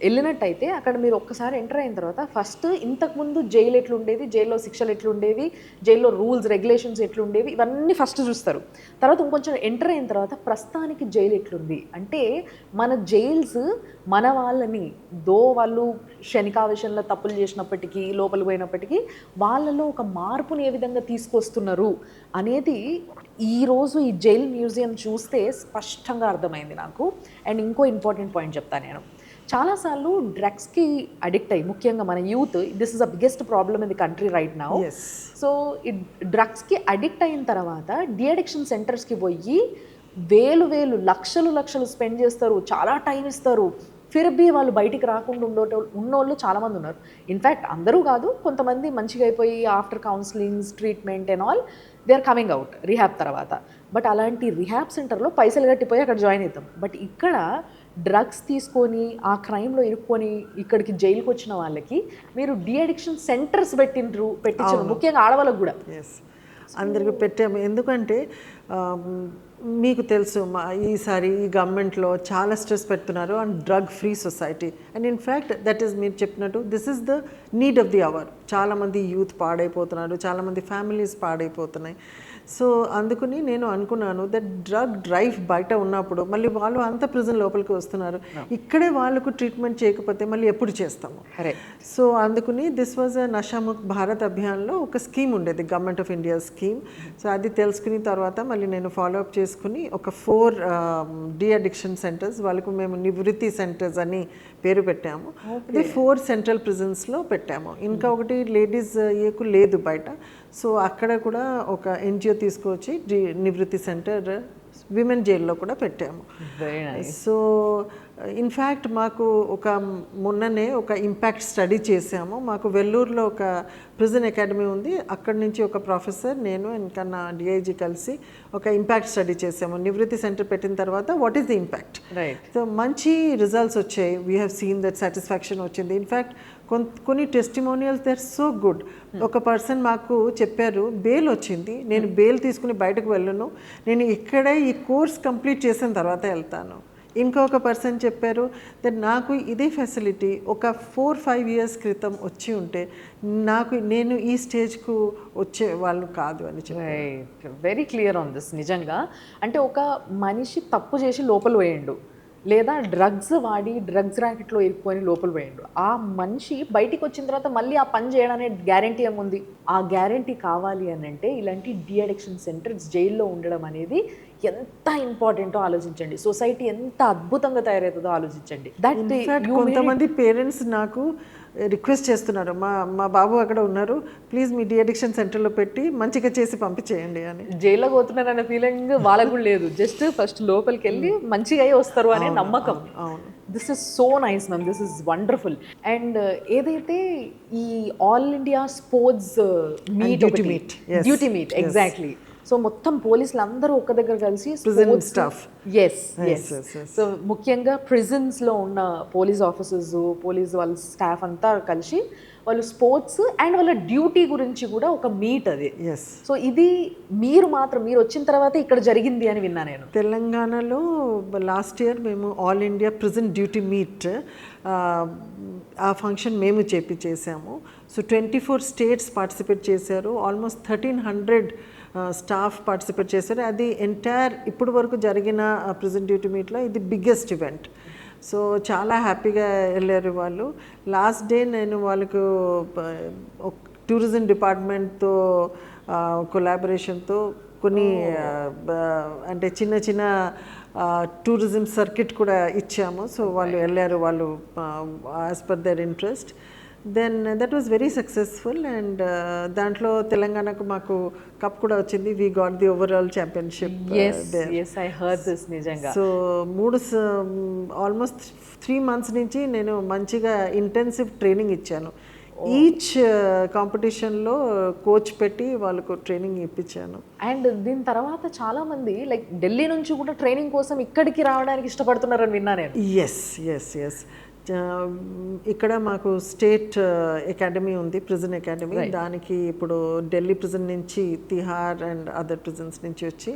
వెళ్ళినట్టయితే అక్కడ మీరు ఒక్కసారి ఎంటర్ అయిన తర్వాత ఫస్ట్ ఇంతకుముందు జైలు ఎట్లుండేది, జైల్లో శిక్షలు ఎట్లుండేవి, జైల్లో రూల్స్ రెగ్యులేషన్స్ ఎట్లుండేవి, ఇవన్నీ ఫస్ట్ చూస్తారు. తర్వాత ఇంకొంచెం ఎంటర్ అయిన తర్వాత ప్రస్తుతానికి జైలు ఎట్లుంది అంటే, మన జైల్స్ మన వాళ్ళని వాళ్ళు క్షణికావేశంలో తప్పులు చేసినప్పటికీ, లోపలికి పోయినప్పటికీ వాళ్ళలో ఒక మార్పుని ఏ విధంగా తీసుకొస్తున్నారు అనేది ఈరోజు ఈ జైల్ మ్యూజియం చూస్తే స్పష్టంగా అర్థమైంది నాకు. అండ్ ఇంకో ఇంపార్టెంట్ పాయింట్ చెప్తాను నేను, చాలాసార్లు డ్రగ్స్కి అడిక్ట్ అయ్యి, ముఖ్యంగా మన youth, this is the biggest problem in the country right now. So ఈ డ్రగ్స్కి అడిక్ట్ అయిన తర్వాత డిఅడిక్షన్ సెంటర్స్కి పోయి వేలు లక్షలు స్పెండ్ చేస్తారు, చాలా టైం ఇస్తారు, ఫిర్బీ వాళ్ళు బయటికి రాకుండా ఉన్నోళ్ళు చాలామంది ఉన్నారు. ఇన్ఫ్యాక్ట్ అందరూ కాదు, కొంతమంది మంచిగా అయిపోయి after counsellings, treatment and all they are coming out rehab తర్వాత. బట్ అలాంటి రిహాబ్ సెంటర్లో పైసలు కట్టిపోయి అక్కడ జాయిన్ అవుతాం. బట్ ఇక్కడ డ్రగ్స్ తీసుకొని ఆ క్రైమ్లో ఇరుక్కొని ఇక్కడికి జైలుకి వచ్చిన వాళ్ళకి మీరు డిఅడిక్షన్ సెంటర్స్ పెట్టించారు, ముఖ్యంగా ఆడవాళ్ళకు కూడా. అందరికి పెట్టాము. ఎందుకంటే మీకు తెలుసు ఈసారి ఈ గవర్నమెంట్లో చాలా స్ట్రెస్ పెడుతున్నారు and drug free society. And in fact that is మీరు చెప్పినట్టు this is the need of the hour. చాలామంది యూత్ పాడైపోతున్నారు, చాలామంది ఫ్యామిలీస్ పాడైపోతున్నాయి. సో అందుకని నేను అనుకున్నాను దట్ డ్రగ్ డ్రైవ్ బయట ఉన్నప్పుడు మళ్ళీ వాళ్ళు అంత ప్రిజన్ లోపలికి వస్తున్నారు, ఇక్కడే వాళ్ళకు ట్రీట్మెంట్ చేయకపోతే మళ్ళీ ఎప్పుడు చేస్తాము. సో అందుకని this was a Nashamukt Bharat అభియాన్లో ఒక స్కీమ్ ఉండేది, government of India scheme. So అది తెలుసుకున్న తర్వాత మళ్ళీ నేను ఫాలోఅప్ చేసుకుని ఒక 4 డిఅడిక్షన్ సెంటర్స్ వాళ్ళకు మేము నివృత్తి సెంటర్స్ అని పేరు పెట్టాము. అది 4 సెంట్రల్ ప్రిజన్స్లో పెట్టాము. ఇంకా ఒకటి లేడీస్ ఏకు లేదు బయట. సో అక్కడ కూడా ఒక ఎన్జిఓ తీసుకొచ్చి నివృత్తి సెంటర్ విమెన్ జైల్లో కూడా పెట్టాము. సో ఇన్ఫ్యాక్ట్ మాకు మొన్ననే ఒక ఇంపాక్ట్ స్టడీ చేసాము. మాకు వెల్లూరులో ఒక ప్రిజన్ అకాడమీ ఉంది, అక్కడి నుంచి ఒక ప్రొఫెసర్, నేను ఇంకా నా డిఐజీ కలిసి ఒక ఇంపాక్ట్ స్టడీ చేసాము. నివృత్తి సెంటర్ పెట్టిన తర్వాత what is the impact. So మంచి రిజల్ట్స్ వచ్చాయి. We have seen that satisfaction వచ్చింది. ఇన్ఫ్యాక్ట్ కొన్ని testimonials they are so good. ఒక పర్సన్ మాకు చెప్పారు, బెయిల్ వచ్చింది, నేను బెయిల్ తీసుకుని బయటకు వెళ్ళను, నేను ఇక్కడే ఈ కోర్స్ కంప్లీట్ చేసిన తర్వాత వెళ్తాను. ఇంకొక పర్సన్ చెప్పారు దట్ నాకు ఇదే ఫెసిలిటీ ఒక 4-5 ఇయర్స్ క్రితం వచ్చి ఉంటే నేను ఈ స్టేజ్కు వచ్చే వాళ్ళు కాదు అని చెప్పారు. Very clear on this. నిజంగా అంటే ఒక మనిషి తప్పు చేసి లోపల పోయిండు, లేదా డ్రగ్స్ వాడి డ్రగ్స్ ర్యాకెట్లో ఇరుక్కొని లోపల పోయిండు, ఆ మనిషి బయటికి వచ్చిన తర్వాత మళ్ళీ ఆ పని చేయడం అనే గ్యారంటీ ఏముంది? ఆ గ్యారంటీ కావాలి అని అంటే ఇలాంటి డిఅడిక్షన్ సెంటర్స్ జైల్లో ఉండడం అనేది ఎంత ఇంపార్టెంటో ఆలోచించండి. సొసైటీ ఎంత అద్భుతంగా తయారవుతుందో ఆలోచించండి. కొంతమంది పేరెంట్స్ నాకు రిక్వెస్ట్ చేస్తున్నారు, మా బాబు అక్కడ ఉన్నారు, ప్లీజ్ మీ డిఅడిక్షన్ సెంటర్లో పెట్టి మంచిగా చేసి పంపించేయండి అని. జైల్లో పోతున్నారు అనే ఫీలింగ్ వాళ్ళకు కూడా లేదు, జస్ట్ ఫస్ట్ లోపలికి వెళ్ళి మంచిగా అయ్యి వస్తారు అనే నమ్మకం. This is so nice ma'am, this is wonderful. And ఏదైతే ఈ all India sports duty meet exactly, so మొత్తం పోలీసులు అందరూ ఒక దగ్గర కలిసి స్టాఫ్, సో ముఖ్యంగా ప్రిజన్స్లో ఉన్న పోలీస్ ఆఫీసర్స్, పోలీస్ వాళ్ళ స్టాఫ్ అంతా కలిసి వాళ్ళు స్పోర్ట్స్ అండ్ వాళ్ళ డ్యూటీ గురించి కూడా ఒక మీట్ అది. సో ఇది మీరు వచ్చిన తర్వాత ఇక్కడ జరిగింది అని విన్నా నేను. తెలంగాణలో లాస్ట్ ఇయర్ మేము all India prison duty meet ఆ ఫంక్షన్ మేము చేసాము. సో 24 స్టేట్స్ పార్టిసిపేట్ చేశారు, ఆల్మోస్ట్ 1300 స్టాఫ్ పార్టిసిపేట్ చేశారు. అది ఎంటైర్ ఇప్పుడు వరకు జరిగిన ప్రిజన్ డ్యూటీ మీట్లో ఇది బిగ్గెస్ట్ ఈవెంట్. సో చాలా హ్యాపీగా వెళ్ళారు వాళ్ళు. లాస్ట్ డే నేను వాళ్ళకు టూరిజం డిపార్ట్మెంట్తో కొలాబరేషన్తో కొన్ని అంటే చిన్న చిన్న టూరిజం సర్కిట్ కూడా ఇచ్చాము. సో వాళ్ళు వెళ్ళారు, వాళ్ళు as per their interest. Then that was very successful and దాంట్లో తెలంగాణకు మాకు కప్ కూడా వచ్చింది. We got the overall championship. నిజంగా. సో ఆల్మోస్ట్ 3 months నుంచి నేను మంచిగా ఇంటెన్సివ్ ట్రైనింగ్ ఇచ్చాను. ఈచ్ కాంపిటీషన్లో కోచ్ పెట్టి వాళ్ళకు ట్రైనింగ్ ఇప్పించాను. అండ్ దీని తర్వాత చాలా మంది లైక్ ఢిల్లీ నుంచి కూడా ట్రైనింగ్ కోసం ఇక్కడికి రావడానికి ఇష్టపడుతున్నారని విన్నా నేను. ఎస్ ఎస్ ఎస్ ఇక్కడ మాకు స్టేట్ అకాడమీ ఉంది, ప్రిజన్ అకాడమీ. దానికి ఇప్పుడు ఢిల్లీ ప్రిజన్ నుంచి, తిహార్ అండ్ అదర్ ప్రిజన్స్ నుంచి వచ్చి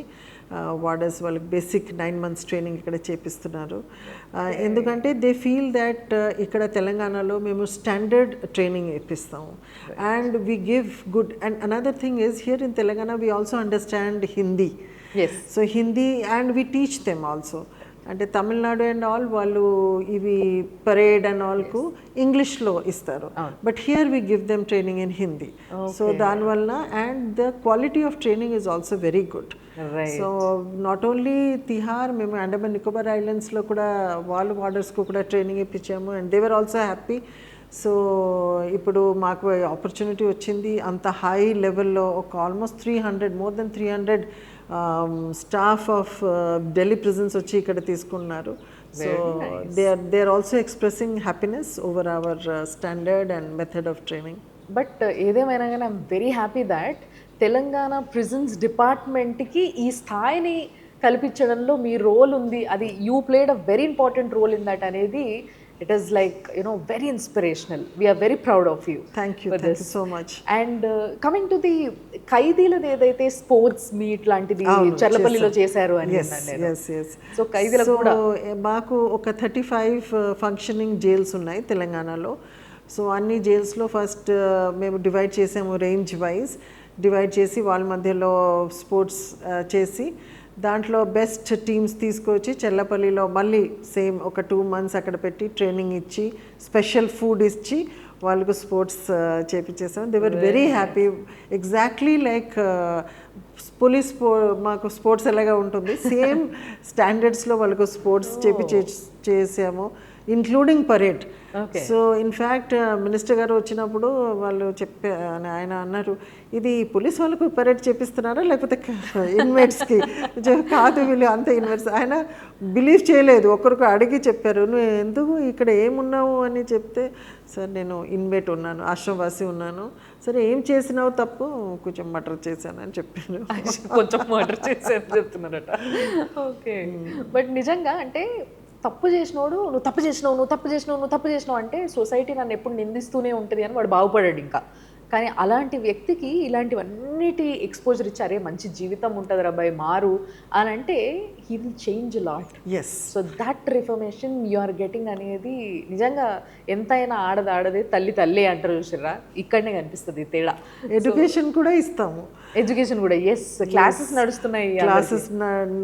వార్డర్స్ వాళ్ళకి బేసిక్ 9 months ట్రైనింగ్ ఇక్కడ చేపిస్తున్నారు. ఎందుకంటే దే ఫీల్ దట్ ఇక్కడ తెలంగాణలో మేము స్టాండర్డ్ ట్రైనింగ్ ఇప్పిస్తాము and we give good. And another thing is here in Telangana we also understand Hindi. So Hindi and we teach them also. అంటే తమిళనాడు అండ్ ఆల్ వాళ్ళు ఇవి పరేడ్ అండ్ ఆల్కు ఇంగ్లీష్లో ఇస్తారు, but here we give them training in Hindi. So దానివల్ల and the quality of training is also very good. So not only Tihar, మేము అండమాన్ నికోబార్ ఐలాండ్స్లో కూడా వాళ్ళు వార్డర్స్కు కూడా ట్రైనింగ్ ఇప్పించాము and they were also happy. So ఇప్పుడు మాకు ఆపర్చునిటీ వచ్చింది అంత హై లెవెల్లో ఒక almost 300, more than 300 staff of Delhi prisons వచ్చి ఇక్కడ తీసుకున్నారు. So they are also expressing happiness over hour standard and method of training. But ఏదేమైనా కానీ I'm very happy that Telangana prisons డిపార్ట్మెంట్కి ఈ స్థాయిని కల్పించడంలో మీ రోల్ ఉంది. అది you played a very important role in that అనేది it is like very inspirational. We are very proud of you. Thank you so much. And coming to the ఖైదీలది ఏదైతే sports meet లాంటిది చర్లపల్లిలో చేశారు అని సో ఖైదీలకు కూడా మాకు ఒక 35 ఫంక్షనింగ్ జైల్స్ ఉన్నాయి తెలంగాణలో. సో అన్ని జైల్స్లో ఫస్ట్ మేము డివైడ్ చేసాము, రేంజ్ వైజ్ డివైడ్ చేసి వాళ్ళ మధ్యలో స్పోర్ట్స్ చేసి దాంట్లో బెస్ట్ టీమ్స్ తీసుకొచ్చి చెల్లపల్లిలో మళ్ళీ సేమ్ ఒక 2 months అక్కడ పెట్టి ట్రైనింగ్ ఇచ్చి స్పెషల్ ఫుడ్ ఇచ్చి వాళ్ళకు స్పోర్ట్స్ చేపించేసాం. They were very happy. Exactly like police మాకు స్పోర్ట్స్ ఎలాగా ఉంటుంది సేమ్ స్టాండర్డ్స్లో వాళ్ళకు స్పోర్ట్స్ చేసాము, including parade. So in fact minister గారు వచ్చినప్పుడు వాళ్ళు ఆయన అన్నారు, ఇది పోలీస్ వాళ్ళకు పరేడ్ చేపిస్తున్నారా లేకపోతే ఇన్మేట్స్కి? కాదు, వీళ్ళు అంత ఇన్మేట్స్. ఆయన బిలీవ్ చేయలేదు, ఒకరికి అడిగి చెప్పారు, నువ్వు ఎందుకు ఇక్కడ ఏమున్నావు అని చెప్తే, సార్ నేను ఇన్మేట్ ఉన్నాను, ఆశ్రమవాసి ఉన్నాను. సరే ఏం చేసినావు తప్పు? కొంచెం మర్డర్ చేశాను అని చెప్పాను. కొంచెం మర్డర్ చేశాను చెప్తున్నారట. ఓకే, బట్ నిజంగా అంటే తప్పు చేసినోడు నువ్వు తప్పు చేసినావు అంటే సొసైటీ నన్ను ఎప్పుడు నిందిస్తూనే ఉంటుంది అని వాడు బాగుపడాడు ఇంకా. కానీ అలాంటి వ్యక్తికి ఇలాంటివన్నిటి ఎక్స్పోజర్ ఇచ్చి అరే మంచి జీవితం ఉంటుంది రాబాయ్ మారు అని అంటే he will change lot. So that reformation you are getting అనేది నిజంగా ఎంతైనా ఆడదే తల్లి అంటారు చూసిర్రా, ఇక్కడనే కనిపిస్తుంది తేడా. ఎడ్యుకేషన్ కూడా ఇస్తాము, ఎడ్యుకేషన్ కూడా క్లాసెస్ నడుస్తున్నాయి, క్లాసెస్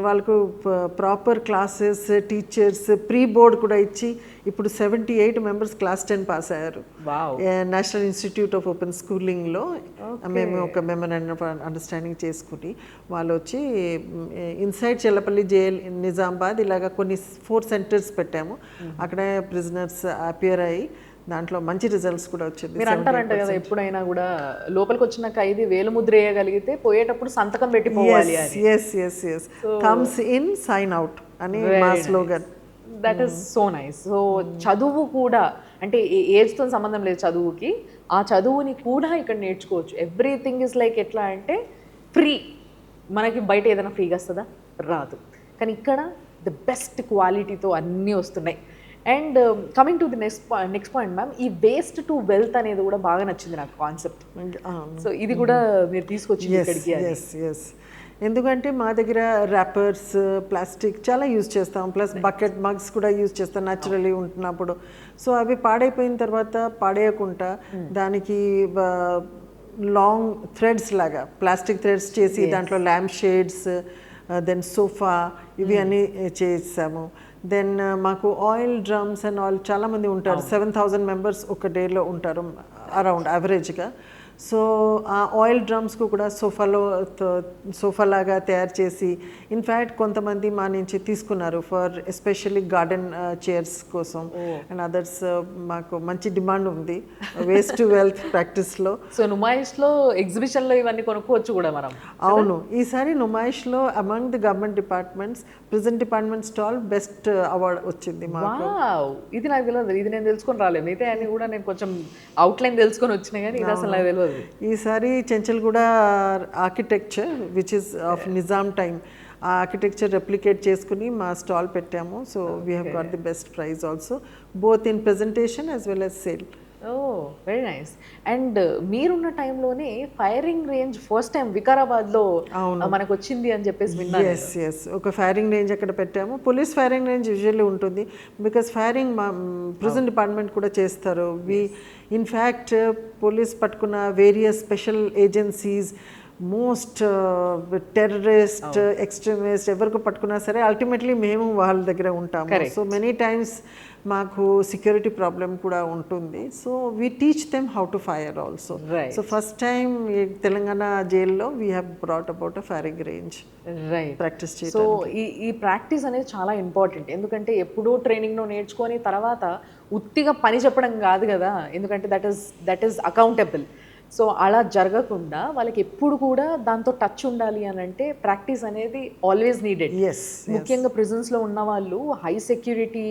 వాళ్ళకు proper classes, teachers, pre board కూడా ఇచ్చి ఇప్పుడు 78 members క్లాస్ 10 పాస్ అయ్యారు. నేషనల్ ఇన్స్టిట్యూట్ ఆఫ్ ఓపెన్ స్కూలింగ్లో మేము ఒక మెమరాండం ఆఫ్ అండర్స్టాండింగ్ చేసుకుని వాళ్ళు వచ్చి ఇన్సైడ్ చెల్లపల్లి జైల్, నిజామాబాద్ ఇలాగ కొన్ని 4 centers పెట్టాము. అక్కడ ప్రిజనర్స్ అపియర్ అయ్యి దాంట్లో మంచి రిజల్ట్స్ కూడా వచ్చింది. మీరు అంటారంట కదా ఎప్పుడైనా కూడా లోపలికి వచ్చిన ఖైదీ వేలుముద్ర వేయగలిగితే పోయేటప్పుడు సంతకం పెట్టి పోవాలి అని. yes comes in sign out అని మా slogan. That is so nice. So చదువు కూడా అంటే ఏజ్తో సంబంధం లేదు చదువుకి, ఆ చదువుని కూడా ఇక్కడ నేర్చుకోవచ్చు. ఎవ్రీథింగ్ ఇస్ లైక్ ఎట్లా అంటే ఫ్రీ. మనకి బయట ఏదైనా ఫ్రీగా వస్తుందా? రాదు. కానీ ఇక్కడ ద బెస్ట్ క్వాలిటీతో అన్నీ వస్తున్నాయి. And coming to the next point ma'am, ఈ వేస్ట్ టు వెల్త్ అనేది కూడా బాగా నచ్చింది నాకు కాన్సెప్ట్. సో ఇది కూడా మీరు తీసుకొచ్చి ఇక్కడికి. ఎందుకంటే మా దగ్గర ర్యాపర్స్, ప్లాస్టిక్ చాలా యూజ్ చేస్తాం, ప్లస్ బకెట్ మగ్స్ కూడా యూజ్ చేస్తాం న్యాచురలీ ఉంటున్నప్పుడు. సో అవి పాడైపోయిన తర్వాత పాడేయకుండా దానికి లాంగ్ థ్రెడ్స్ లాగా ప్లాస్టిక్ థ్రెడ్స్ చేసి దాంట్లో ల్యాంప్ షేడ్స్, దెన్ సోఫా ఇవి అన్నీ చేసాము. దెన్ మాకు ఆయిల్ డ్రమ్స్ అండ్ ఆల్ చాలామంది ఉంటారు, 7,000 members ఒక డేలో ఉంటారు అరౌండ్ యావరేజ్గా. సో ఆ ఆయిల్ డ్రమ్స్కు కూడా సోఫాలాగా తయారు చేసి ఇన్ఫ్యాక్ట్ కొంతమంది మా నుంచి తీసుకున్నారు ఫర్ ఎస్పెషల్లీ గార్డెన్ చైర్స్ కోసం అండ్ అదర్స్. మాకు మంచి డిమాండ్ ఉంది వేస్ట్ టు వెల్త్ ప్రాక్టీస్లో. సో నుమాయిష్లో ఎగ్జిబిషన్లో ఇవన్నీ కొనుక్కోవచ్చు కూడా మనం. అవును, ఈసారి నుమాయిష్లో among the government departments present department stall best award వచ్చింది మాకు. వావ్, ఇది నాకు తెలియదు, ఇది నేను తెలుసుకొని రాలేదు. మిగతా అన్ని కూడా నేను కొంచెం అవుట్లైన్ తెలుసుకొని వచ్చినాయి కానీ ఇది అసలు నాకు తెలియదు. ఈసారి Chanchalguda architecture which is of Nizam time, ఆ ఆర్కిటెక్చర్ రెప్లికేట్ చేసుకుని మా స్టాల్ పెట్టాము. So we have got the best prize also both in presentation as well as sale. Oh very nice. And మీరున్న టైంలోనే ఫైరింగ్ రేంజ్ ఫస్ట్ టైం వికారాబాద్లో మనకు వచ్చింది అని చెప్పేసి విన్నాను. ఎస్, ఒక ఫైరింగ్ రేంజ్ అక్కడ పెట్టాము. పోలీస్ ఫైరింగ్ రేంజ్ యూజువల్లీ ఉంటుంది బికాస్ ఫైరింగ్ మా ప్రిజన్ డిపార్ట్మెంట్ కూడా చేస్తారు. ఇన్ఫ్యాక్ట్ పోలీస్ పట్టుకున్న various special agencies most terrorist extremist ఎవరికి పట్టుకున్నా సరే అల్టిమేట్లీ మేము వాళ్ళ దగ్గర ఉంటాము. సో మెనీ టైమ్స్ మాకు సెక్యూరిటీ ప్రాబ్లం కూడా ఉంటుంది. So we teach them how to fire also. So first time Telangana జైల్లో we have brought about a firing range practice చేయడం. సో ఈ ప్రాక్టీస్ అనేది చాలా ఇంపార్టెంట్. ఎందుకంటే ఎప్పుడూ ట్రైనింగ్లో నేర్చుకొని తర్వాత ఉత్తిగా పని చెప్పడం కాదు కదా, ఎందుకంటే దట్ ఈస్ అకౌంటబుల్. సో అలా జరగకుండా వాళ్ళకి ఎప్పుడు కూడా దాంతో టచ్ ఉండాలి అని అంటే ప్రాక్టీస్ అనేది ఆల్వేస్ నీడెడ్. ముఖ్యంగా ప్రిజన్స్లో ఉన్న వాళ్ళు హై సెక్యూరిటీ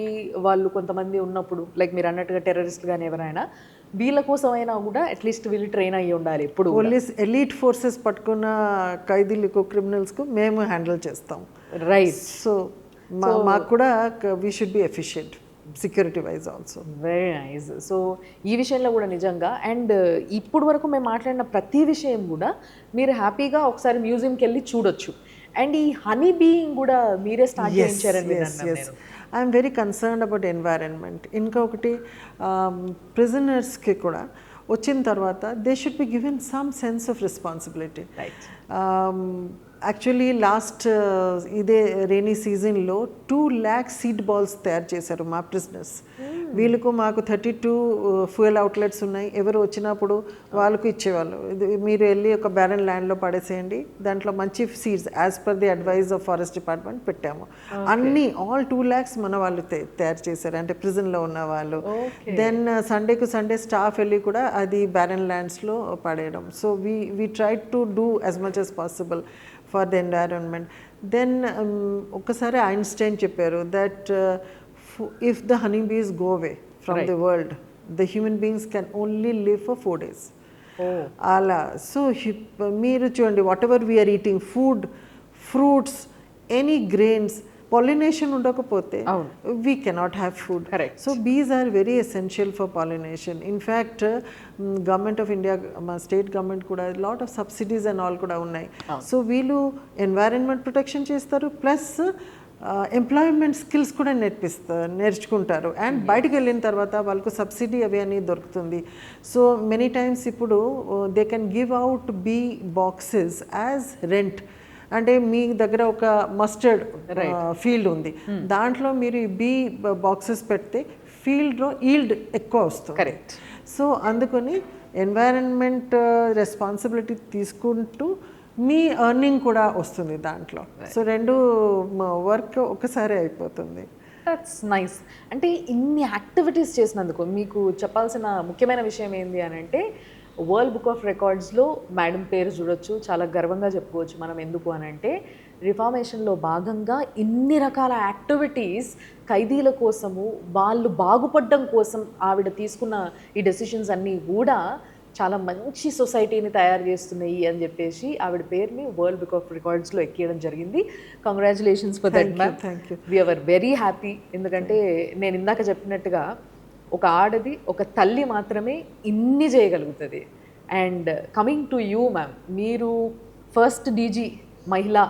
వాళ్ళు కొంతమంది ఉన్నప్పుడు లైక్ మీరు అన్నట్టుగా టెర్రరిస్ట్ కానీ ఎవరైనా వీళ్ళ కోసమైనా కూడా అట్లీస్ట్ వీళ్ళు ట్రైన్ అయ్యి ఉండాలి. ఎప్పుడు పోలీస్ ఎలీట్ ఫోర్సెస్ పట్టుకున్న ఖైదీలకు క్రిమినల్స్కు మేము హ్యాండిల్ చేస్తాం. రైట్. సో మాకు కూడా we should be efficient security wise also. Very nice. So ఈ విషయంలో కూడా నిజంగా అండ్ ఇప్పుడు వరకు మేము మాట్లాడిన ప్రతి విషయం కూడా మీరు హ్యాపీగా ఒకసారి మ్యూజియంకి వెళ్ళి చూడొచ్చు. అండ్ ఈ హనీ బీయింగ్ కూడా మీరే స్టార్ట్ చేయించారండి. I'm very concerned about environment. ఇంకొకటి ప్రిజనర్స్కి కూడా వచ్చిన తర్వాత they should be given some sense of responsibility. Actually last ఇదే రైనీ సీజన్లో 2 lakh సీడ్ బాల్స్ తయారు చేశారు మా ప్రిజనర్స్. వీళ్ళకు మాకు 32 ఫ్యూయల్ అవుట్లెట్స్ ఉన్నాయి. ఎవరు వచ్చినప్పుడు వాళ్ళకు ఇచ్చేవాళ్ళు, మీరు వెళ్ళి ఒక బ్యారన్ ల్యాండ్లో పడేసేయండి, దాంట్లో మంచి seeds as per the advice of forest department పెట్టాము. అన్నీ ఆల్ 2 lakhs మన వాళ్ళు తయారు చేశారు, అంటే ప్రిజన్లో ఉన్న వాళ్ళు. దెన్ సండేకు సండే స్టాఫ్ వెళ్ళి కూడా అది బ్యారన్ ల్యాండ్స్లో పడేయడం. So we try to do as much as possible for the environment. Then ఒకసారి ఐన్స్టైన్ చెప్పారు that if the honeybees go away from the world, the human beings can only live for 4 days. అలా. So మీరు చూడండి, whatever we are eating, food, fruits, any grains, pollination ఉండకపోతే we cannot have food. Correct. So bees are very essential for pollination. In fact, government of India, state government కూడా lot of subsidies and all కూడా ఉన్నాయి. So వీళ్ళు environment protection చేస్తారు, plus employment skills కూడా నేర్చుకుంటారు. And బయటకు వెళ్ళిన తర్వాత వాళ్ళకు సబ్సిడీ అవి అని దొరుకుతుంది. సో మెనీ టైమ్స్ ఇప్పుడు they can give out bee boxes as rent. అంటే మీ దగ్గర ఒక మస్టర్డ్ ఫీల్డ్ ఉంది, దాంట్లో మీరు ఈ బీ బాక్సెస్ పెడితే ఫీల్డ్లో ఈల్డ్ ఎక్కువ వస్తుంది. కరెక్ట్. సో అందుకని ఎన్వైరన్మెంట్ రెస్పాన్సిబిలిటీ తీసుకుంటూ మీ ఎర్నింగ్ కూడా వస్తుంది దాంట్లో. సో రెండు వర్క్ ఒకసారి అయిపోతుంది. That's nice. అంటే ఇన్ని యాక్టివిటీస్ చేసినందుకు మీకు చెప్పాల్సిన ముఖ్యమైన విషయం ఏంటి అని అంటే వరల్డ్ బుక్ ఆఫ్ రికార్డ్స్లో మేడం పేరు చూడొచ్చు, చాలా గర్వంగా చెప్పుకోవచ్చు మనం. ఎందుకు అని అంటే రిఫార్మేషన్లో భాగంగా ఇన్ని రకాల యాక్టివిటీస్ ఖైదీల కోసము, వాళ్ళు బాగుపడడం కోసం ఆవిడ తీసుకున్న ఈ డెసిషన్స్ అన్నీ కూడా చాలా మంచి సొసైటీని తయారు చేస్తున్నాయి అని చెప్పేసి ఆవిడ పేరుని వరల్డ్ బుక్ ఆఫ్ రికార్డ్స్లో ఎక్కియడం జరిగింది. Congratulations for that ma'am. We are very happy. ఎందుకంటే నేను ఇందాక చెప్పినట్టుగా ఒక ఆడది, ఒక తల్లి మాత్రమే ఇన్ని చేయగలుగుతుంది. And coming to you ma'am, మీరు ఫస్ట్ డీజీ, మహిళా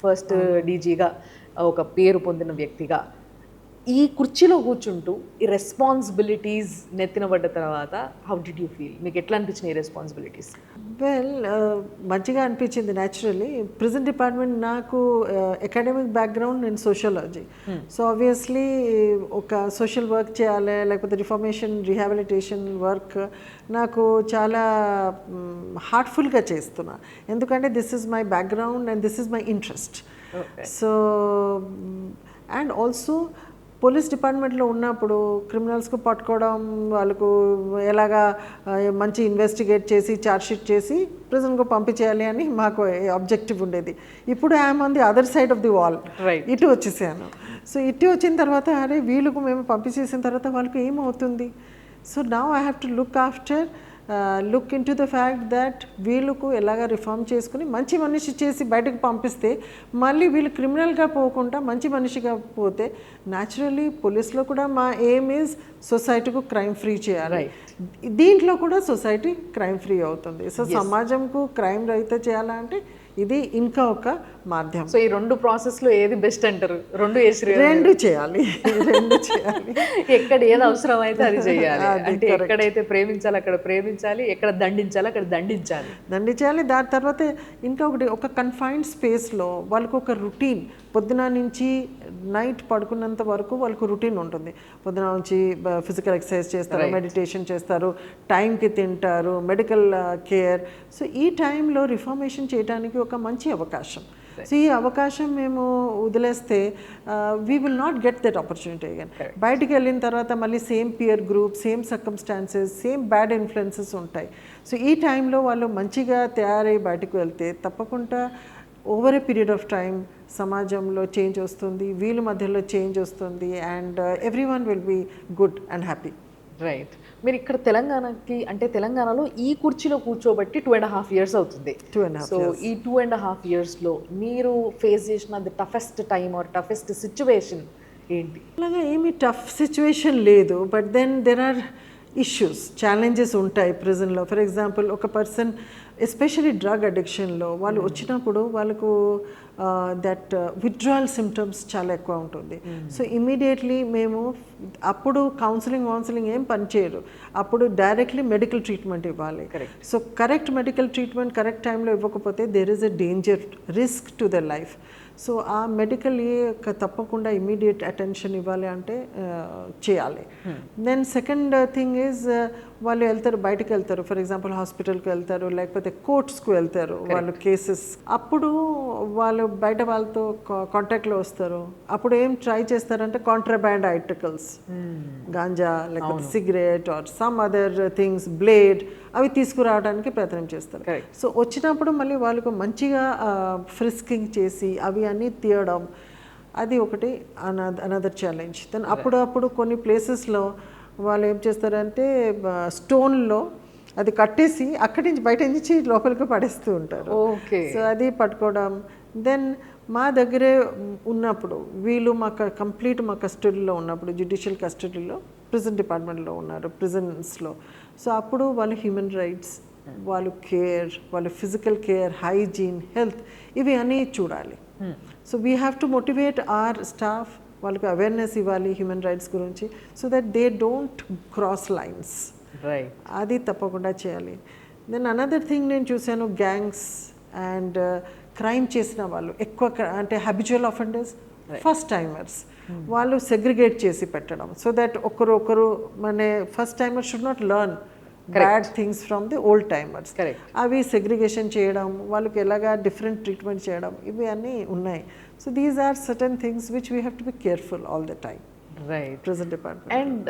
ఫస్ట్ డీజీగా ఒక పేరు పొందిన వ్యక్తిగా ఈ కుర్చీలో కూర్చుంటూ ఈ రెస్పాన్సిబిలిటీస్ నెత్తిన పడ్డ తర్వాత హౌ డిడ్ యూ ఫీల్? మీకు ఎట్లా అనిపించినాయి ఈ రెస్పాన్సిబిలిటీస్? వెల్ మంచిగా అనిపించింది న్యాచురలీ. ప్రిజన్ డిపార్ట్మెంట్ నాకు అకాడమిక్ బ్యాక్గ్రౌండ్ నేను సోషియాలజీ. సో ఆబ్వియస్లీ ఒక సోషల్ వర్క్ చేయాలి, లేకపోతే రిఫార్మేషన్ రిహాబిలిటేషన్ వర్క్ నాకు చాలా హార్ట్ఫుల్గా చేస్తున్నా. ఎందుకంటే this is my background and this is my interest. So and also police డిపార్ట్మెంట్లో ఉన్నప్పుడు క్రిమినల్స్కు పట్టుకోవడం, వాళ్ళకు ఎలాగా మంచి ఇన్వెస్టిగేట్ చేసి ఛార్జ్షీట్ చేసి ప్రిజన్కు పంపించేయాలి అని మాకు ఆబ్జెక్టివ్ ఉండేది. ఇప్పుడు I'm on the other side of the wall, ఇటు వచ్చేసాను. సో ఇటు వచ్చిన తర్వాత అరే వీళ్ళకు మేము పంపించేసిన తర్వాత వాళ్ళకి ఏమవుతుంది? So now I have to look in to the fact that వీళ్ళకు ఎలాగ రిఫార్మ్ చేసుకుని మంచి మనిషి చేసి బయటకు పంపిస్తే మళ్ళీ వీళ్ళు క్రిమినల్గా పోకుండా మంచి మనిషిగా పోతే న్యాచురల్లీ పోలీస్లో కూడా మా ఎయిమ్ ఈజ్ సొసైటీకు క్రైమ్ ఫ్రీ చేయాలి. దీంట్లో కూడా సొసైటీ క్రైమ్ ఫ్రీ అవుతుంది. సో సమాజంకు క్రైమ్ రహిత చేయాలంటే ఇది ఇంకా ఒక మాధ్యమం. సో ఈ రెండు ప్రాసెస్లో ఏది బెస్ట్ అంటారు? రెండు చేయాలి. ఎక్కడ ఏది అవసరం అయితే అది చేయాలి. అంటే ఎక్కడైతే ప్రేమించాలి అక్కడ ప్రేమించాలి, ఎక్కడ దండించాలి అక్కడ దండించాలి. దాని తర్వాత ఇంకా ఒక కన్ఫైన్డ్ స్పేస్లో వాళ్ళకు ఒక రొటీన్, పొద్దున నుంచి నైట్ పడుకున్నంత వరకు వాళ్ళకు రొటీన్ ఉంటుంది. పొద్దున నుంచి ఫిజికల్ ఎక్సర్సైజ్ చేస్తారు, మెడిటేషన్ చేస్తారు, టైంకి తింటారు, మెడికల్ కేర్. సో ఈ టైంలో రిఫార్మేషన్ చేయడానికి ఒక మంచి అవకాశం. సో ఈ అవకాశం మేము వదిలేస్తే we will not get that opportunity again. బయటికి వెళ్ళిన తర్వాత మళ్ళీ same peer group, same circumstances, same bad influences ఉంటాయి. సో ఈ టైంలో వాళ్ళు మంచిగా తయారై బయటకు వెళ్తే తప్పకుండా over a period of time సమాజంలో చేంజ్ వస్తుంది, వీళ్ళ మధ్యలో చేంజ్ వస్తుంది, and every one will be good and happy. Right. మీరు ఇక్కడ తెలంగాణకి అంటే తెలంగాణలో ఈ కుర్చీలో కూర్చోబట్టి 2.5 years అవుతుంది. సో ఈ 2.5 yearsలో మీరు ఫేస్ చేసిన the toughest time or toughest situation ఏంటి? అలాగా ఏమీ టఫ్ సిచ్యువేషన్ లేదు, but then there are issues, challenges ఉంటాయి ప్రిజన్లో. ఫర్ ఎగ్జాంపుల్ ఒక పర్సన్ ఎస్పెషలీ డ్రగ్ అడిక్షన్లో వాళ్ళు వచ్చినప్పుడు వాళ్ళకు దట్ విత్డ్రాయల్ సిమ్టమ్స్ చాలా ఎక్కువ ఉంటుంది. సో ఇమీడియట్లీ మేము అప్పుడు కౌన్సిలింగ్ ఏం పనిచేయరు, అప్పుడు డైరెక్ట్లీ మెడికల్ ట్రీట్మెంట్ ఇవ్వాలి. So correct medical treatment correct టైంలో ఇవ్వకపోతే there is a danger risk to the life. So ఆ మెడికల్ తప్పకుండా ఇమీడియట్ అటెన్షన్ ఇవ్వాలి అంటే చేయాలి. దెన్ సెకండ్ థింగ్ ఈజ్ వాళ్ళు వెళ్తారు, బయటకు వెళ్తారు, ఫర్ ఎగ్జాంపుల్ హాస్పిటల్కి వెళ్తారు, లేకపోతే కోర్ట్స్కు వెళ్తారు వాళ్ళు కేసెస్. అప్పుడు వాళ్ళు బయట వాళ్ళతో కాంటాక్ట్లో వస్తారు. అప్పుడు ఏం ట్రై చేస్తారంటే కాంట్రాబ్యాండ్ ఆర్టికల్స్, గాంజా లేకపోతే cigarette or some other things, blade, అవి తీసుకురావడానికి ప్రయత్నం చేస్తారు. సో వచ్చినప్పుడు మళ్ళీ వాళ్ళకు మంచిగా ఫ్రిస్కింగ్ చేసి అవి అన్నీ తీయడం, అది ఒకటి అనదర్ ఛాలెంజ్. దెన్ అప్పుడు కొన్ని ప్లేసెస్లో వాళ్ళు ఏం చేస్తారంటే స్టోన్లో అది కట్టేసి అక్కడి నుంచి బయట నుంచి లోపలికి పడేస్తూ ఉంటారు. సో అది పట్టుకోవడం. దెన్ మా దగ్గరే ఉన్నప్పుడు వీళ్ళు మా కస్టడీలో ఉన్నప్పుడు, జ్యుడిషియల్ కస్టడీలో ప్రిజన్ డిపార్ట్మెంట్లో ఉన్నారు, ప్రిజన్స్లో. సో అప్పుడు వాళ్ళు హ్యూమన్ రైట్స్, వాళ్ళు కేర్, వాళ్ళు ఫిజికల్ కేర్, హైజీన్, హెల్త్, ఇవి అన్నీ చూడాలి. So we have to motivate our staff, వాళ్ళకి అవేర్నెస్ ఇవ్వాలి హ్యూమన్ రైట్స్ గురించి, so that they don't cross lines. అది తప్పకుండా చేయాలి. దెన్ అనదర్ థింగ్ నేను చూశాను, గ్యాంగ్స్ అండ్ క్రైమ్ చేసిన వాళ్ళు ఎక్కువ అంటే హ్యాబిచువల్ అఫెండర్స్, ఫస్ట్ టైమర్స్, వాళ్ళు సెగ్రిగేట్ చేసి పెట్టడం. సో దట్ ఒకరు మన first timer should not learn bad things from the old timers. అవి సెగ్రిగేషన్ చేయడం, వాళ్ళకి ఎలాగా డిఫరెంట్ ట్రీట్మెంట్ చేయడం, ఇవి అన్నీ ఉన్నాయి. So these are certain things which we have to be careful all the time. Right. Present department. And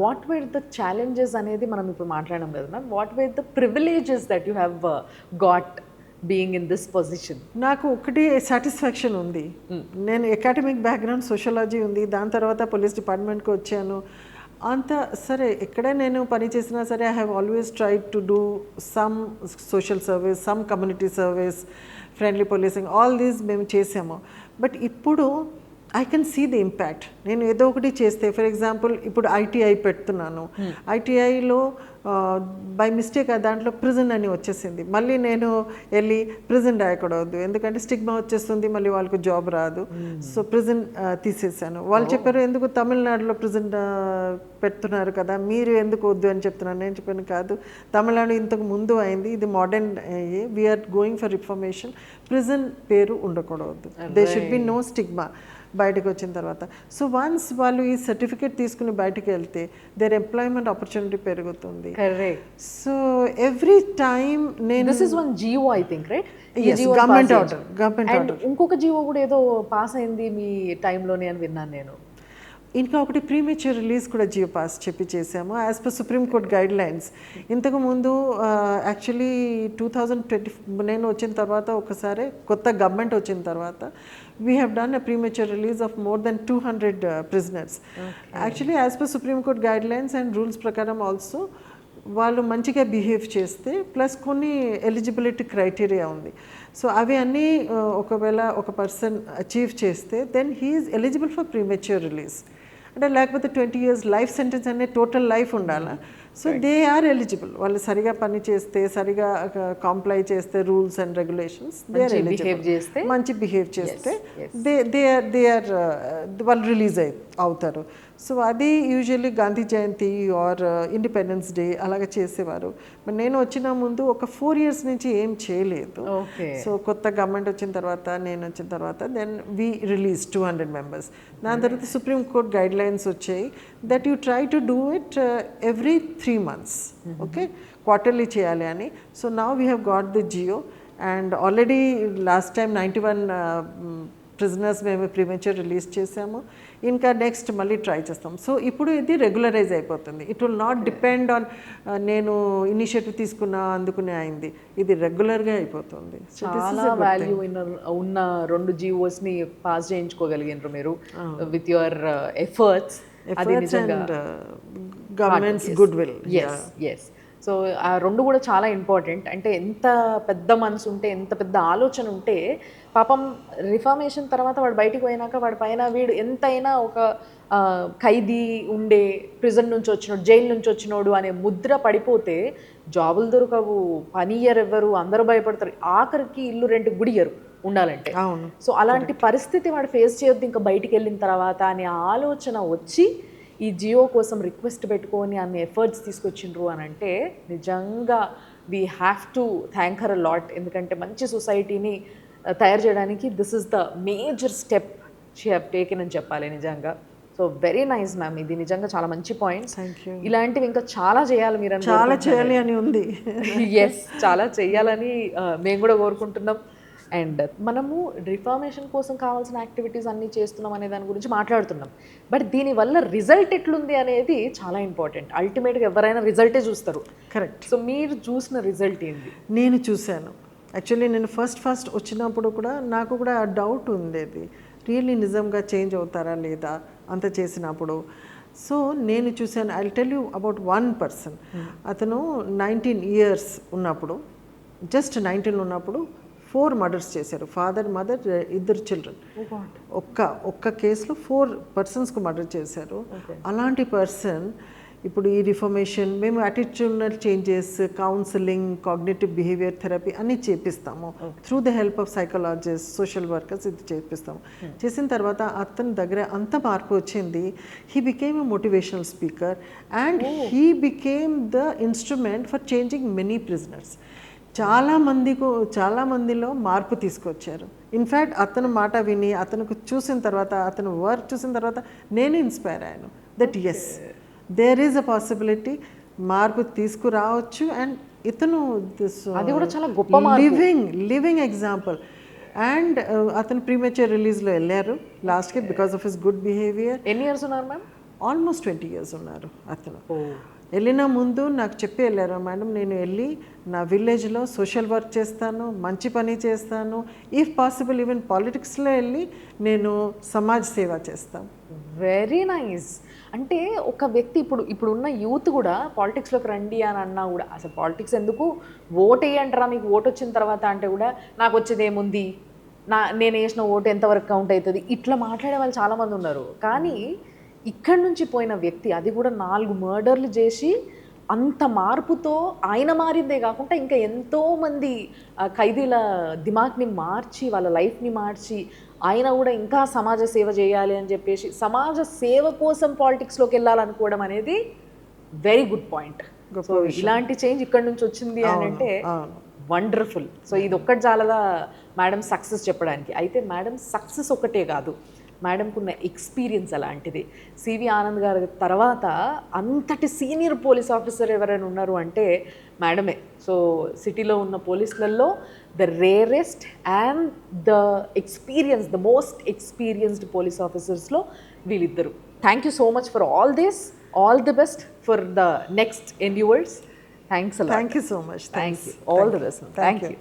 what were the challenges అనేది మనం ఇప్పుడు మాట్లాడడం కదా ma'am, what were the privileges that you have got being in this position? నాకు ఒకటి satisfaction ఉంది. నేను academic background sociology ఉంది, దాని తర్వాత పోలీస్ డిపార్ట్మెంట్కి వచ్చాను. అంత సరే ఎక్కడ నేను పని చేసినా సరే I have always tried to do some social service, some community service, friendly policing, all these మేము చేసాము. బట్ ఇప్పుడు I can see the impact. నేను ఏదో ఒకటి చేస్తే, ఫర్ ఎగ్జాంపుల్ ఇప్పుడు ఐటీఐ పెడుతున్నాను, ఐటీఐలో బై మిస్టేక్ దాంట్లో ప్రిజన్ అని వచ్చేసింది. మళ్ళీ నేను వెళ్ళి ప్రిజన్ రాయకూడదు, ఎందుకంటే స్టిగ్మా వచ్చేస్తుంది, మళ్ళీ వాళ్ళకి జాబ్ రాదు. సో ప్రిజన్ తీసేసాను. వాళ్ళు చెప్పారు ఎందుకు తమిళనాడులో ప్రిజన్ పెడుతున్నారు కదా, మీరు ఎందుకు వద్దు అని చెప్తున్నాను. నేను చెప్పాను కాదు, తమిళనాడు ఇంతకు ముందు అయింది, ఇది modern we are going for reformation, prison పేరు ఉండకూడదు, they should be no stigma బయటకు వచ్చిన తర్వాత. సో వన్స్ వాళ్ళు ఈ సర్టిఫికేట్ తీసుకుని బయటకు వెళ్తే దేర్ ఎంప్లాయ్మెంట్ ఆపర్చునిటీ పెరుగుతుంది. సో ఎవ్రీ టైమ్ నేను this is one GO I think right, government order ఇంకొక జియో కూడా ఏదో పాస్ అయింది మీ టైంలోనే అని విన్నాను నేను. ఇంకా ఒకటి ప్రీమేచ్యూర్ రిలీజ్ కూడా జియో పాస్ చెప్పి చేసాము as per supreme Court guide lines. ఇంతకుముందు యాక్చువల్లీ 2020 నేను వచ్చిన తర్వాత ఒకసారి కొత్త గవర్నమెంట్ వచ్చిన తర్వాత we have done a premature release of more than 200 prisoners. Actually as per supreme Court guide lines and rules ప్రకారం ఆల్సో వాళ్ళు మంచిగా బిహేవ్ చేస్తే ప్లస్ కొన్ని ఎలిజిబిలిటీ క్రైటీరియా ఉంది. సో అవి అన్నీ ఒకవేళ ఒక పర్సన్ అచీవ్ చేస్తే then he is eligible for premature release. అంటే లేకపోతే 20 years లైఫ్ సెంటెన్స్ అనే టోటల్ లైఫ్ ఉండాలి. సో దే ఆర్ ఎలిజిబుల్, వాళ్ళు సరిగా పని చేస్తే, సరిగా కాంప్లై చేస్తే rules and regulations, they are eligible. మంచి బిహేవ్ చేస్తే దే ఆర్ వాళ్ళు రిలీజ్ అవుతారు. సో అది usually Gandhi Jayanti or Independence Day అలాగ చేసేవారు. మరి నేను వచ్చిన ముందు ఒక 4 years నుంచి ఏం చేయలేదు. సో కొత్త గవర్నమెంట్ వచ్చిన తర్వాత, నేను వచ్చిన తర్వాత దెన్ వీ రిలీజ్ 200 members. దాని తర్వాత సుప్రీం కోర్ట్ గైడ్ లైన్స్ వచ్చాయి that you try to do it every 3 months, okay, quarterly చేయాలి అని. So now we have got the GO and already last time 91 prisoners మేము ప్రీమేచ్యూర్ రిలీజ్ చేసాము. ఇంకా next మళ్ళీ try చేస్తాం. సో ఇప్పుడు ఇది రెగ్యులరైజ్ అయిపోతుంది. It will not depend on నేను ఇనిషియేటివ్ తీసుకున్నా అందుకునే అయింది, ఇది రెగ్యులర్గా అయిపోతుంది. చాలా వాల్యూ ఉన్న 2 GOs ని పాస్ చేయించుకోగలిగినారు మీరు with your efforts and government's goodwill. Yes so ఆ 2 కూడా చాలా ఇంపార్టెంట్. అంటే ఎంత పెద్ద మనసు ఉంటే, ఎంత పెద్ద ఆలోచన ఉంటే, పాపం రిఫార్మేషన్ తర్వాత వాడు బయటికి పోయినాక వాడి పైన వీడు ఎంతైనా ఒక ఖైదీ ఉండే, ప్రిజన్ నుంచి వచ్చినోడు, జైలు నుంచి వచ్చినోడు అనే ముద్ర పడిపోతే జాబులు దొరకవు, పని ఇయ్యరు ఎవ్వరు, అందరూ భయపడతారు, ఆఖరికి ఇల్లు రెంట్ గుడియరు ఉండాలంటే. సో అలాంటి పరిస్థితి వాడు ఫేస్ చేయొద్దు ఇంకా బయటికి వెళ్ళిన తర్వాత అనే ఆలోచన వచ్చి ఈ జియో కోసం రిక్వెస్ట్ పెట్టుకొని అన్ని ఎఫర్ట్స్ తీసుకొచ్చిండ్రు అని అంటే నిజంగా we have to thank her a lot. ఎందుకంటే మంచి సొసైటీని తయారు చేయడానికి this is the major step she have taken అని చెప్పాలి నిజంగా. సో వెరీ నైస్ మ్యామ్, ఇది నిజంగా చాలా మంచి పాయింట్స్. ఇలాంటివి ఇంకా చాలా చేయాలి మీరు, చాలా చేయాలి అని ఉంది. ఎస్, చాలా చేయాలని మేము కూడా కోరుకుంటున్నాం. అండ్ మనము రిఫార్మేషన్ కోసం కావాల్సిన యాక్టివిటీస్ అన్నీ చేస్తున్నాం అనే దాని గురించి మాట్లాడుతున్నాం. బట్ దీనివల్ల రిజల్ట్ ఎట్లుంది అనేది చాలా ఇంపార్టెంట్. అల్టిమేట్గా ఎవరైనా రిజల్టే చూస్తారు. కరెక్ట్. సో మీరు చూసిన రిజల్ట్ ఏంటి? నేను చూశాను. యాక్చువల్లీ నేను ఫస్ట్ వచ్చినప్పుడు కూడా నాకు కూడా ఆ డౌట్ ఉండేది, రియల్లీ నిజంగా చేంజ్ అవుతారా లేదా అంత చేసినప్పుడు. సో నేను చూశాను. I tell you about 1 person. అతను 19 years ఉన్నప్పుడు, జస్ట్ 19 ఉన్నప్పుడు 4 murders చేశారు. Father, mother, 2 children. ఒక్క కేసులో 4 personsకు మర్డర్ చేశారు. అలాంటి పర్సన్ ఇప్పుడు ఈ రిఫర్మేషన్ మేము attitudinal changes, counselling, cognitive behaviour therapy అన్నీ చేపిస్తాము through the help of psychologist, social workers. ఇది చేపిస్తాము. చేసిన తర్వాత అతని దగ్గర అంత మార్పు వచ్చింది. He became a motivational speaker and he became the instrument for changing many prisoners. చాలా మందిలో మార్పు తీసుకొచ్చారు. ఇన్ఫ్యాక్ట్ అతను మాట విని, అతనికి చూసిన తర్వాత, అతను వర్క్ చూసిన తర్వాత నేను ఇన్స్పైర్ అయ్యాను that yes there is a possibility, మార్పు తీసుకురావచ్చు. అండ్ ఇతను అది కూడా చాలా గొప్ప లివింగ్ ఎగ్జాంపుల్. అండ్ అతను ప్రీమేచ్యూర్ రిలీజ్లో వెళ్ళారు లాస్ట్కి because of his good behaviour. ఎన్ని ఇయర్స్ ఉన్నారు మ్యామ్? ఆల్మోస్ట్ 20 years ఉన్నారు అతను. వెళ్ళిన ముందు నాకు చెప్పి వెళ్ళారు, మేడం నేను వెళ్ళి నా విలేజ్లో సోషల్ వర్క్ చేస్తాను, మంచి పని చేస్తాను, ఇఫ్ పాసిబుల్ ఈవెన్ పాలిటిక్స్లో వెళ్ళి నేను సమాజ్ సేవ చేస్తాను. Very nice. అంటే ఒక వ్యక్తి ఇప్పుడున్న యూత్ కూడా పాలిటిక్స్లోకి రండి అని అన్నా కూడా, అసలు పాలిటిక్స్ ఎందుకు, ఓట్ వేయంటారా మీకు ఓటు వచ్చిన తర్వాత అంటే కూడా నాకు వచ్చేది ఏముంది, నేను వేసిన ఓటు ఎంతవరకు కౌంట్ అవుతుంది, ఇట్లా మాట్లాడే వాళ్ళు చాలామంది ఉన్నారు. కానీ ఇక్కడి నుంచి పోయిన వ్యక్తి, అది కూడా 4 మర్డర్లు చేసి అంత మార్పుతో ఆయన మారిందే కాకుండా ఇంకా ఎంతోమంది ఖైదీల దిమాగ్ని మార్చి వాళ్ళ లైఫ్ని మార్చి ఆయన కూడా ఇంకా సమాజ సేవ చేయాలి అని చెప్పేసి సమాజ సేవ కోసం పాలిటిక్స్లోకి వెళ్ళాలనుకోవడం అనేది వెరీ గుడ్ పాయింట్. సో ఇలాంటి చేంజ్ ఇక్కడ నుంచి వచ్చింది అని అంటే వండర్ఫుల్. సో ఇది ఒక్కటి చాలదా మేడం సక్సెస్ చెప్పడానికి. అయితే మేడం సక్సెస్ ఒకటే కాదు, మేడంకున్న ఎక్స్పీరియన్స్ అలాంటిది. సివి ఆనంద్ గారి తర్వాత అంతటి సీనియర్ పోలీస్ ఆఫీసర్ ఎవరైనా ఉన్నారు అంటే మేడమే. సో సిటీలో ఉన్న పోలీసులలో the rarest and the experience, the most experienced police ఆఫీసర్స్లో వీళ్ళిద్దరు. Thank you so much for all this. All the best for the next endeavors. Thanks a lot. Thank you so much. Thank you. All the best. Thank you.